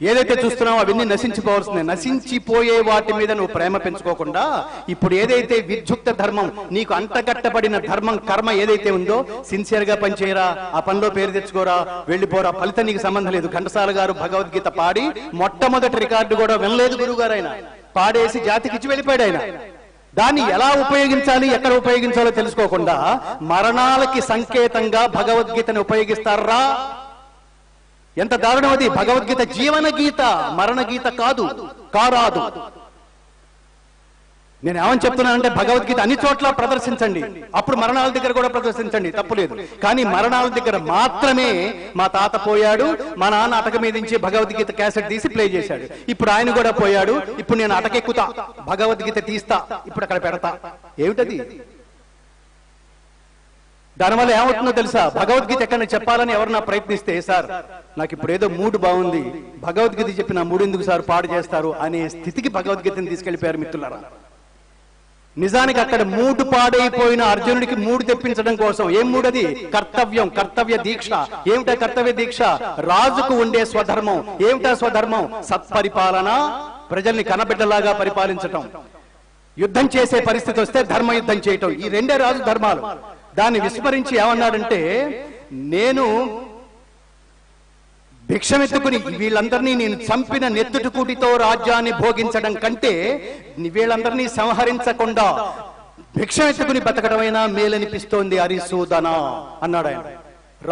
ఏదైతే చూస్తున్నావో అవన్నీ నశించిపోవాల్సిందే. నశించిపోయే వాటి మీద నువ్వు ప్రేమ పెంచుకోకుండా ఇప్పుడు ఏదైతే విద్యుక్త ధర్మం, నీకు అంటగట్టబడిన ధర్మం, కర్మ ఏదైతే ఉందో సిన్సియర్ గా పనిచేయరా, ఆ పనిలో పేరు తెచ్చుకోరా, వెళ్ళిపోరా, ఫలితం నీకు సంబంధం లేదు. ఘంటసాల గారు భగవద్గీత పాడి మొట్టమొదటి రికార్డు కూడా వినలేదు గురువు గారు. ఆయన పాడేసి జాతికిచ్చి వెళ్ళిపోయాడు. ఆయన దాన్ని ఎలా ఉపయోగించాలి, ఎక్కడ ఉపయోగించాలో తెలుసుకోకుండా మరణాలకి సంకేతంగా భగవద్గీతను ఉపయోగిస్తారా? ఎంత దారుణం అది! భగవద్గీత జీవన గీత, మరణ గీత కాదు, కారాదు. నేను ఏమని చెప్తున్నానంటే, భగవద్గీత అన్ని చోట్ల ప్రదర్శించండి, అప్పుడు మరణాల దగ్గర కూడా ప్రదర్శించండి, తప్పులేదు. కానీ మరణాల దగ్గర మాత్రమే. మా తాత పోయాడు, మా నాన్న అటక మీద నుంచి భగవద్గీత క్యాసెట్ తీసి ప్లే చేశాడు, ఇప్పుడు ఆయన కూడా పోయాడు, ఇప్పుడు నేను అటకెక్కుతా, భగవద్గీత తీస్తా, ఇప్పుడు అక్కడ పెడతా. ఏమిటది? దానివల్ల ఏమవుతుందో తెలుసా? భగవద్గీత ఎక్కడ చెప్పాలని ఎవరన్నా ప్రయత్నిస్తే, సార్ నాకు ఇప్పుడు ఏదో మూడు బాగుంది, భగవద్గీత చెప్పిన మూడు ఎందుకు సార్ పాడు చేస్తారు అనే స్థితికి భగవద్గీతను తీసుకెళ్లిపోయారు మిత్రులారా. నిజానికి అక్కడ మూడు పాడైపోయిన అర్జునుడికి మూడు తెప్పించడం కోసం, ఏం మూడది? కర్తవ్యం, కర్తవ్య దీక్ష. ఏమిటా కర్తవ్య దీక్ష? రాజుకు ఉండే స్వధర్మం. ఏమిటా స్వధర్మం? సత్పరిపాలన, ప్రజల్ని కనబిడ్డలాగా పరిపాలించటం. యుద్ధం చేసే పరిస్థితి వస్తే ధర్మ యుద్ధం చేయటం. ఈ రెండే రాజు ధర్మాలు. దాన్ని విస్మరించి ఏమన్నాడంటే, నేను భిక్షమెత్తుకుని వీళ్ళందరినీ నేను చంపిన నెత్తుటికూటితో రాజ్యాన్ని భోగించడం కంటే వీళ్ళందరినీ సంహరించకుండా భిక్షమెత్తుకుని బతకడమైనా మేలనిపిస్తోంది అరిసూదన అన్నాడు ఆయన.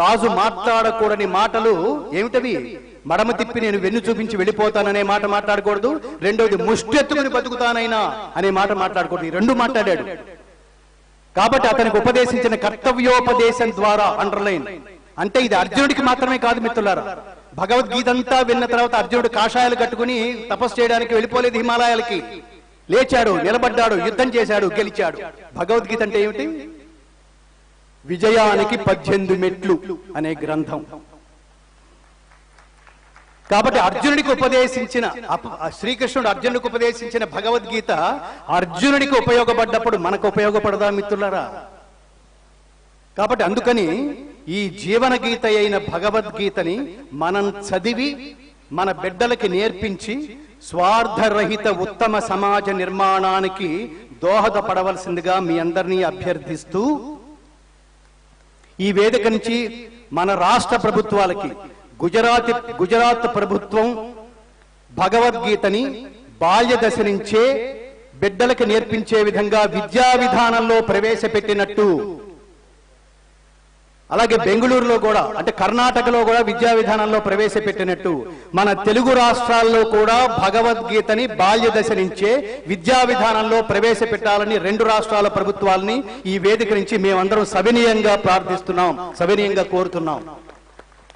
రాజు మాట్లాడకూడని మాటలు ఏమిటవి? మడమ తిప్పి నేను వెన్ను చూపించి వెళ్ళిపోతాననే మాట మాట్లాడకూడదు. రెండోది ముష్టెత్తుకుని బతుకుతానైనా అనే మాట మాట్లాడకూడదు. ఈ రెండు మాట్లాడాడు. కాబట్టి అతనికి ఉపదేశించిన కర్తవ్యోపదేశం ద్వారా, అండర్లైన్ అంటే ఇది అర్జునుడికి మాత్రమే కాదు మిత్రులారా. భగవద్గీత అంతా విన్న తర్వాత అర్జునుడు కాషాయాలు కట్టుకుని తపస్సు చేయడానికి వెళ్ళిపోలేదు హిమాలయాలకి. లేచాడు, నిలబడ్డాడు, యుద్ధం చేశాడు, గెలిచాడు. భగవద్గీత అంటే ఏమిటి? విజయానికి 18 మెట్లు అనే గ్రంథం. కాబట్టి అర్జునుడికి ఉపదేశించిన శ్రీకృష్ణుడు అర్జునుడికి ఉపదేశించిన భగవద్గీత అర్జునుడికి ఉపయోగపడ్డప్పుడు మనకు ఉపయోగపడదా మిత్రులారా? కాబట్టి అందుకని ఈ జీవన గీత అయిన భగవద్గీతని మనం చదివి మన బిడ్డలకి నేర్పించి స్వార్థరహిత ఉత్తమ సమాజ నిర్మాణానికి దోహదపడవలసిందిగా మీ అందరినీ అభ్యర్థిస్తూ, ఈ వేదిక నుంచి మన రాష్ట్ర ప్రభుత్వాలకి, గుజరాత్ ప్రభుత్వం భగవద్గీతని బాల్య దశ నుంచే బిడ్డలకు నేర్పించే విధంగా విద్యా విధానంలో ప్రవేశపెట్టినట్టు, అలాగే బెంగళూరులో కూడా, అంటే కర్ణాటకలో కూడా విద్యా విధానంలో ప్రవేశపెట్టినట్టు మన తెలుగు రాష్ట్రాల్లో కూడా భగవద్గీతని బాల్య దశ నుంచే విద్యా విధానంలో ప్రవేశపెట్టాలని రెండు రాష్ట్రాల ప్రభుత్వాలని ఈ వేదిక నుంచి మేమందరం సవినీయంగా ప్రార్థిస్తున్నాం, సవినీయంగా కోరుతున్నాం.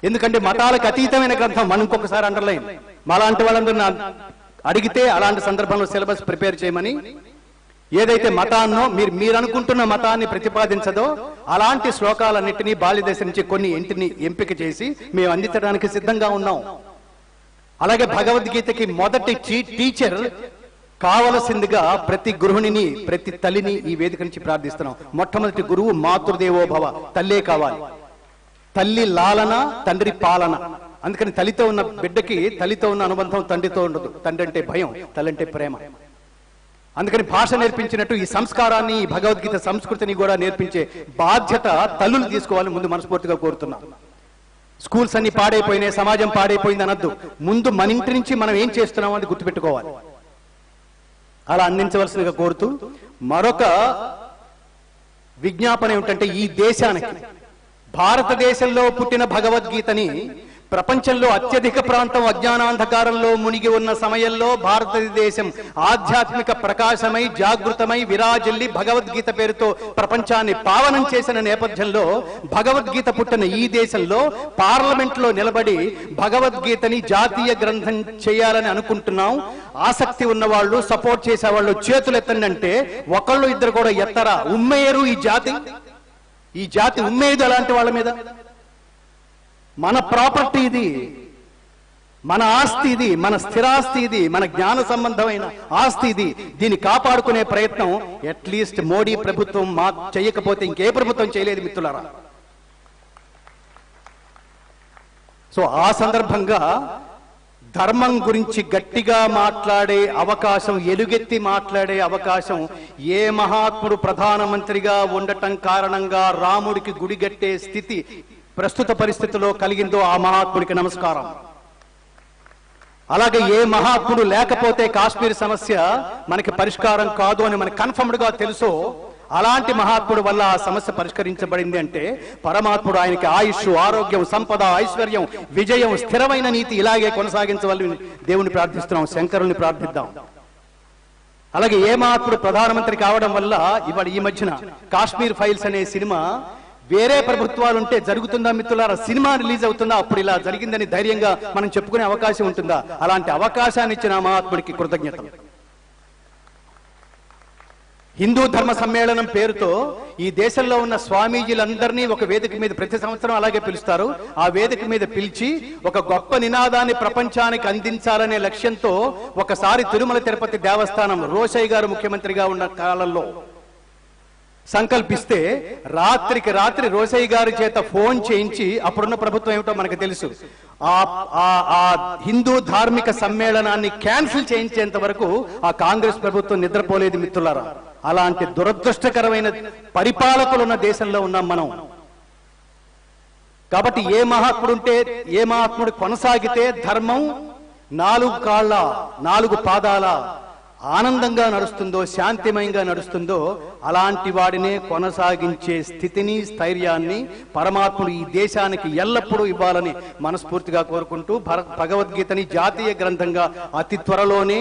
ఎందుకంటే మతాలకు అతీతమైన గ్రంథం. మనం ఇంకొకసారి అండర్లైన్, మాలాంటి వాళ్ళందరూ అడిగితే అలాంటి సందర్భంలో సిలబస్ ప్రిపేర్ చేయమని, ఏదైతే మతాన్నో మీరు అనుకుంటున్న మతాన్ని ప్రతిపాదించదో అలాంటి శ్లోకాలన్నింటినీ బాల్యదశ నుంచి కొన్ని ఇంటిని ఎంపిక చేసి మేము అందించడానికి సిద్ధంగా ఉన్నాం. అలాగే భగవద్గీతకి మొదటి టీచర్ కావలసిందిగా ప్రతి గృహిణిని, ప్రతి తల్లిని ఈ వేదిక నుంచి ప్రార్థిస్తున్నాం. మొట్టమొదటి గురువు మాతృదేవోభవ, తల్లే కావాలి. తల్లి లాలన, తండ్రి పాలన. అందుకని తల్లితో ఉన్న బిడ్డకి తల్లితో ఉన్న అనుబంధం తండ్రితో ఉండదు. తండ్రి అంటే భయం, తల్లి అంటే ప్రేమ. అందుకని భాష నేర్పించినట్టు ఈ సంస్కారాన్ని, ఈ భగవద్గీత సంస్కృతిని కూడా నేర్పించే బాధ్యత తల్లులు తీసుకోవాలని ముందు మనస్ఫూర్తిగా కోరుతున్నాం. స్కూల్స్ అన్ని పాడైపోయినాయి, సమాజం పాడైపోయింది అనొద్దు. ముందు మన ఇంటి నుంచి మనం ఏం చేస్తున్నామో అది గుర్తుపెట్టుకోవాలి. అలా అందించవలసిందిగా కోరుతూ, మరొక విజ్ఞాపన ఏమిటంటే, ఈ దేశానికి, భారతదేశంలో పుట్టిన భగవద్గీతని ప్రపంచంలో అత్యధిక ప్రాంతం అజ్ఞానాంధకారంలో మునిగి ఉన్న సమయంలో భారతదేశం ఆధ్యాత్మిక ప్రకాశమై జాగృతమై విరాజిల్లి భగవద్గీత పేరుతో ప్రపంచాన్ని పావనం చేసిన నేపథ్యంలో భగవద్గీత పుట్టిన ఈ దేశంలో పార్లమెంట్లో నిలబడి భగవద్గీతని జాతీయ గ్రంథం చేయాలని అనుకుంటున్నాం. ఆసక్తి ఉన్నవాళ్ళు, సపోర్ట్ చేసేవాళ్ళు చేతులు ఎత్తండి అంటే ఒకళ్ళు ఇద్దరు కూడా ఎత్తరా. ఉమ్మేయరు ఈ జాతి ఉమ్మేయదు అలాంటి వాళ్ళ మీద. మన ప్రాపర్టీ ఇది, మన ఆస్తి ఇది, మన స్థిరాస్తి ఇది, మన జ్ఞాన సంబంధమైన ఆస్తి ఇది. దీన్ని కాపాడుకునే ప్రయత్నం అట్లీస్ట్ మోడీ ప్రభుత్వం చేయకపోతే ఇంకే ప్రభుత్వం చేయలేదు మిత్రులారా. సో ఆ సందర్భంగా ధర్మం గురించి గట్టిగా మాట్లాడే అవకాశం, ఎలుగెత్తి మాట్లాడే అవకాశం ఏ మహాత్ముడు ప్రధానమంత్రిగా ఉండటం కారణంగా రాముడికి గుడిగట్టే స్థితి ప్రస్తుత పరిస్థితిలో కలిగిందో ఆ మహాత్ముడికి నమస్కారం. అలాగే ఏ మహాత్ముడు లేకపోతే కాశ్మీర్ సమస్య మనకి పరిష్కారం కాదు అని మనకి కన్ఫర్మ్డ్ గా తెలుసో, అలాంటి మహాత్ముడు వల్ల ఆ సమస్య పరిష్కరించబడింది అంటే పరమాత్ముడు ఆయనకి ఆయుష్, ఆరోగ్యం, సంపద, ఐశ్వర్యం, విజయం, స్థిరమైన నీతి ఇలాగే కొనసాగించవలని దేవుని ప్రార్థిస్తున్నాం, శంకరుని ప్రార్థిద్దాం. అలాగే ఏ మహాత్ముడు ప్రధానమంత్రి కావడం వల్ల ఇవాళ ఈ మధ్యన కాశ్మీర్ ఫైల్స్ అనే సినిమా వేరే ప్రభుత్వాలు ఉంటే జరుగుతుందా మిత్రులారా? సినిమా రిలీజ్ అవుతుందా? అప్పుడు ఇలా జరిగిందని ధైర్యంగా మనం చెప్పుకునే అవకాశం ఉంటుందా? అలాంటి అవకాశాన్ని ఇచ్చిన మహాత్ముడికి కృతజ్ఞతలు. హిందూ ధర్మ సమ్మేళనం పేరుతో ఈ దేశంలో ఉన్న స్వామీజీలందరినీ ఒక వేదిక మీద ప్రతి సంవత్సరం అలాగే పిలుస్తారు. ఆ వేదిక మీద పిలిచి ఒక గొప్ప నినాదాన్ని ప్రపంచానికి అందించాలనే లక్ష్యంతో ఒకసారి తిరుమల తిరుపతి దేవస్థానం రోషయ్య గారు ముఖ్యమంత్రిగా ఉన్న కాలంలో సంకల్పిస్తే రాత్రికి రాత్రి రోషయ్య గారి చేత ఫోన్ చేయించి, అప్పుడున్న ప్రభుత్వం ఏమిటో మనకు తెలుసు, ఆ హిందూ ధార్మిక సమ్మేళనాన్ని క్యాన్సిల్ చేయించేంత వరకు ఆ కాంగ్రెస్ ప్రభుత్వం నిద్రపోలేదు మిత్రులారా. అలాంటి దురదృష్టకరమైన పరిపాలకులు ఉన్న దేశంలో ఉన్నాం మనం. కాబట్టి ఏ మహాత్ముడు కొనసాగితే ధర్మం 4 కాళ్ళ 4 పాదాల ఆనందంగా నడుస్తుందో, శాంతిమయంగా నడుస్తుందో, అలాంటి వాడినే కొనసాగించే స్థితిని, స్థైర్యాన్ని పరమాత్ముడు ఈ దేశానికి ఎల్లప్పుడూ ఇవ్వాలని మనస్ఫూర్తిగా కోరుకుంటూ, భగవద్గీతని జాతీయ గ్రంథంగా అతి త్వరలోనే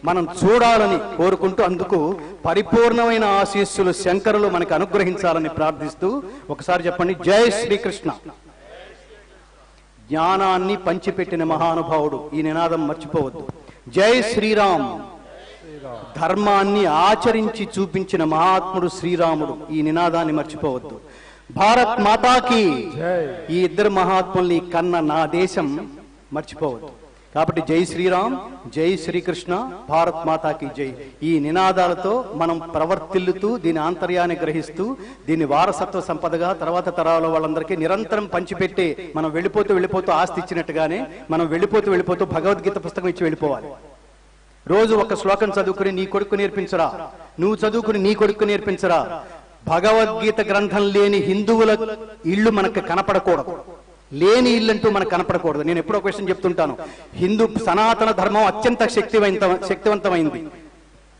మనం చూడాలని కోరుకుంటూ, అందుకు పరిపూర్ణమైన ఆశీస్సులు శంకరులు మనకు అనుగ్రహించాలని ప్రార్థిస్తూ, ఒకసారి చెప్పండి, జై శ్రీకృష్ణ. జ్ఞానాన్ని పంచిపెట్టిన మహానుభావుడు, ఈ నినాదం మర్చిపోవద్దు. జై శ్రీరామ్. ధర్మాన్ని ఆచరించి చూపించిన మహాత్ముడు శ్రీరాముడు, ఈ నినాదాన్ని మర్చిపోవద్దు. భారత్ మాతాకి, ఈ ఇద్దరు మహాత్ముల్ని కన్న నా దేశం మర్చిపోవద్దు. కాబట్టి జై శ్రీరామ్, జై శ్రీకృష్ణ, భారత్ మాతాకి జై, ఈ నినాదాలతో మనం ప్రవర్తిల్లుతూ దీని ఆంతర్యాన్ని గ్రహిస్తూ దీన్ని వారసత్వ సంపదగా తర్వాత తరాల వాళ్ళందరికీ నిరంతరం పంచిపెట్టే, మనం వెళ్ళిపోతూ ఆస్తి ఇచ్చినట్టుగానే మనం వెళ్ళిపోతూ భగవద్గీత పుస్తకం ఇచ్చి వెళ్ళిపోవాలి. రోజు ఒక శ్లోకం చదువుకుని నీ కొడుకు నేర్పించరా, నువ్వు చదువుకుని నీ కొడుకు నేర్పించరా. భగవద్గీత గ్రంథం లేని హిందువుల ఇళ్ళు మనకు కనపడకూడదు, లేని ఇల్లంటూ మనకు కనపడకూడదు. నేను ఎప్పుడో క్వశ్చన్ చెప్తుంటాను, హిందూ సనాతన ధర్మం అత్యంత శక్తివంతమైంది,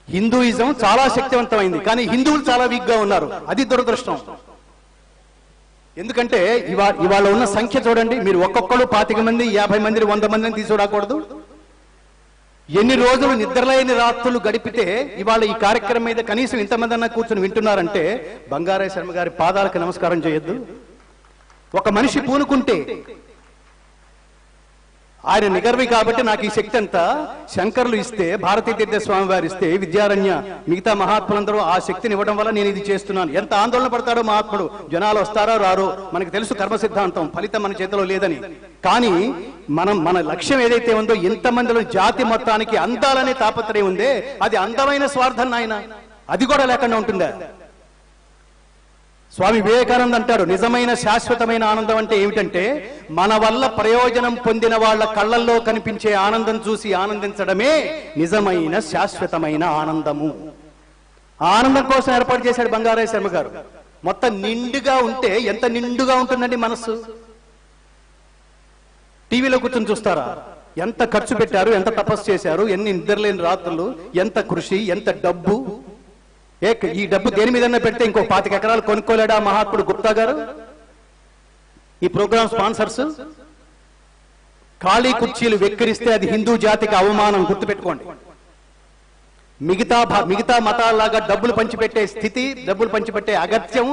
హిందూయిజం చాలా శక్తివంతమైంది, కానీ హిందువులు చాలా వీక్ గా ఉన్నారు. అది దురదృష్టం. ఎందుకంటే ఇవాళ ఉన్న సంఖ్య చూడండి, మీరు ఒక్కొక్కరు 25 మంది 50 మంది 100 మందిని తీసుకురాకూడదు. ఎన్ని రోజులు నిద్రలేని రాత్రులు గడిపితే ఇవాళ ఈ కార్యక్రమం మీద కనీసం ఇంతమంది అన్నా కూర్చొని వింటున్నారంటే బంగారయ్య శర్మ గారి పాదాలకు నమస్కారం చేయొద్దు. ఒక మనిషి పూనుకుంటే ఆయన నిగర్వి కాబట్టి నాకు ఈ శక్తి అంతా శంకర్లు ఇస్తే, భారతీ తీర్థ స్వామి వారు ఇస్తే, విద్యారణ్య మిగతా మహాత్ములందరూ ఆ శక్తిని ఇవ్వడం వల్ల నేను ఇది చేస్తున్నాను. ఎంత ఆందోళన పడతాడో మహాత్ముడు, జనాలు వస్తారో రారో మనకు తెలుసు, కర్మ సిద్ధాంతం, ఫలితం మన చేతిలో లేదని. కానీ మన లక్ష్యం ఏదైతే ఉందో, ఇంతమందిలో జాతి మొత్తానికి అందాలనే తాపత్రయం ఉందే, అది అందమైన స్వార్థం నాయన, అది కూడా లేకుండా ఉంటుందా? స్వామి వివేకానంద అంటారు, నిజమైన శాశ్వతమైన ఆనందం అంటే ఏమిటంటే మన వల్ల ప్రయోజనం పొందిన వాళ్ళ కళ్ళల్లో కనిపించే ఆనందం చూసి ఆనందించడమే నిజమైన శాశ్వతమైన ఆనందము. ఆనందం కోసం ఏర్పాటు చేశాడు బంగారయ్య శర్మ గారు. మొత్తం నిండుగా ఉంటే ఎంత నిండుగా ఉంటుందండి మనస్సు. టీవీలో కూర్చొని చూస్తారా, ఎంత ఖర్చు పెట్టారు, ఎంత తపస్సు చేశారు, ఎన్ని నిద్రలేని రాత్రులు, ఎంత కృషి, ఎంత డబ్బు. ఈ డబ్బు దేని మీద పెడితే ఇంకో 25 ఎకరాలు కొనుక్కోలేడా మహాత్ముడు గుప్తా గారు? ఈ ప్రోగ్రామ్ స్పాన్సర్స్ ఖాళీ కుర్చీలు వెక్కిరిస్తే అది హిందూ జాతికి అవమానం, గుర్తుపెట్టుకోండి. మిగతా మతాల్లాగా డబ్బులు పంచిపెట్టే స్థితి, డబ్బులు పంచిపెట్టే అగత్యం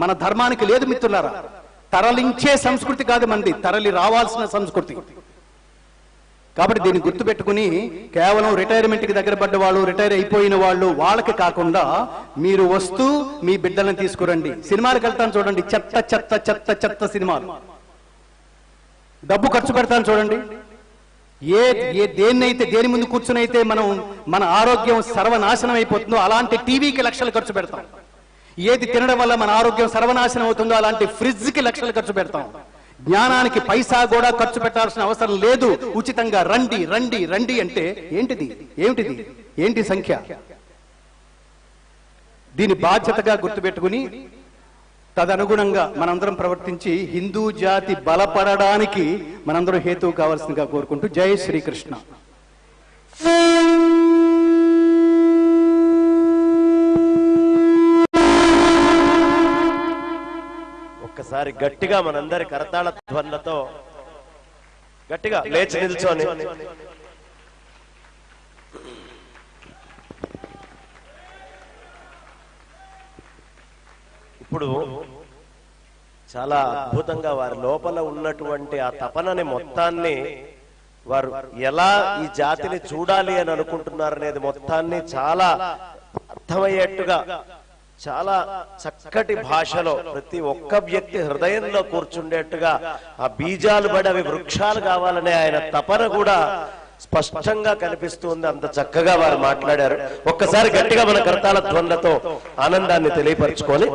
మన ధర్మానికి లేదు మిత్రులారా. తరలించే సంస్కృతి కాదు మంది, తరలి రావాల్సిన సంస్కృతి. కాబట్టి దీన్ని గుర్తుపెట్టుకుని కేవలం రిటైర్మెంట్కి దగ్గర పడ్డ వాళ్ళు, రిటైర్ అయిపోయిన వాళ్ళు, వాళ్ళకి కాకుండా మీరు వస్తూ మీ బిడ్డలను తీసుకురండి. సినిమాలకు వెళ్తాను చూడండి, చెత్త చెత్త చెత్త చెత్త సినిమాలు. డబ్బు ఖర్చు పెడతాను చూడండి, దేని ముందు కూర్చుని అయితే మన ఆరోగ్యం సర్వనాశనం అయిపోతుందో అలాంటి టీవీకి లక్షలు ఖర్చు పెడతాం. ఏది తినడం వల్ల మన ఆరోగ్యం సర్వనాశనం అవుతుందో అలాంటి ఫ్రిడ్జ్కి లక్షలు ఖర్చు పెడతాం. జ్ఞానానికి పైసా కూడా ఖర్చు పెట్టాల్సిన అవసరం లేదు, ఉచితంగా రండి రండి రండి అంటే ఏంటి సంఖ్య? దీని బాధ్యతగా గుర్తుపెట్టుకుని తదనుగుణంగా మనందరం ప్రవర్తించి హిందూ జాతి బలపడడానికి మనందరం హేతువు కావాల్సిందిగా కోరుకుంటూ జై శ్రీకృష్ణ. ఒక్కసారి గట్టిగా మనందరి కరతాళ ధ్వనులతో గట్టిగా లేచి నిల్చొని ఇప్పుడు చాలా అద్భుతంగా వారి లోపల ఉన్నటువంటి ఆ తపనని మొత్తాన్ని వారు ఎలా ఈ జాతిని చూడాలి అని అనుకుంటున్నారు అనేది మొత్తాన్ని చాలా అర్థమయ్యేట్టుగా చాలా చక్కటి భాషలో ప్రతి ఒక్క వ్యక్తి హృదయంలో కూర్చుండేట్టుగా ఆ బీజాలు పడి అవి వృక్షాలు కావాలనే ఆయన తపన కూడా స్పష్టంగా కనిపిస్తుంది. అంత చక్కగా వారు మాట్లాడారు. ఒక్కసారి గట్టిగా మన కరతాళ ధ్వనులతో ఆనందాన్ని తెలియపరచుకొని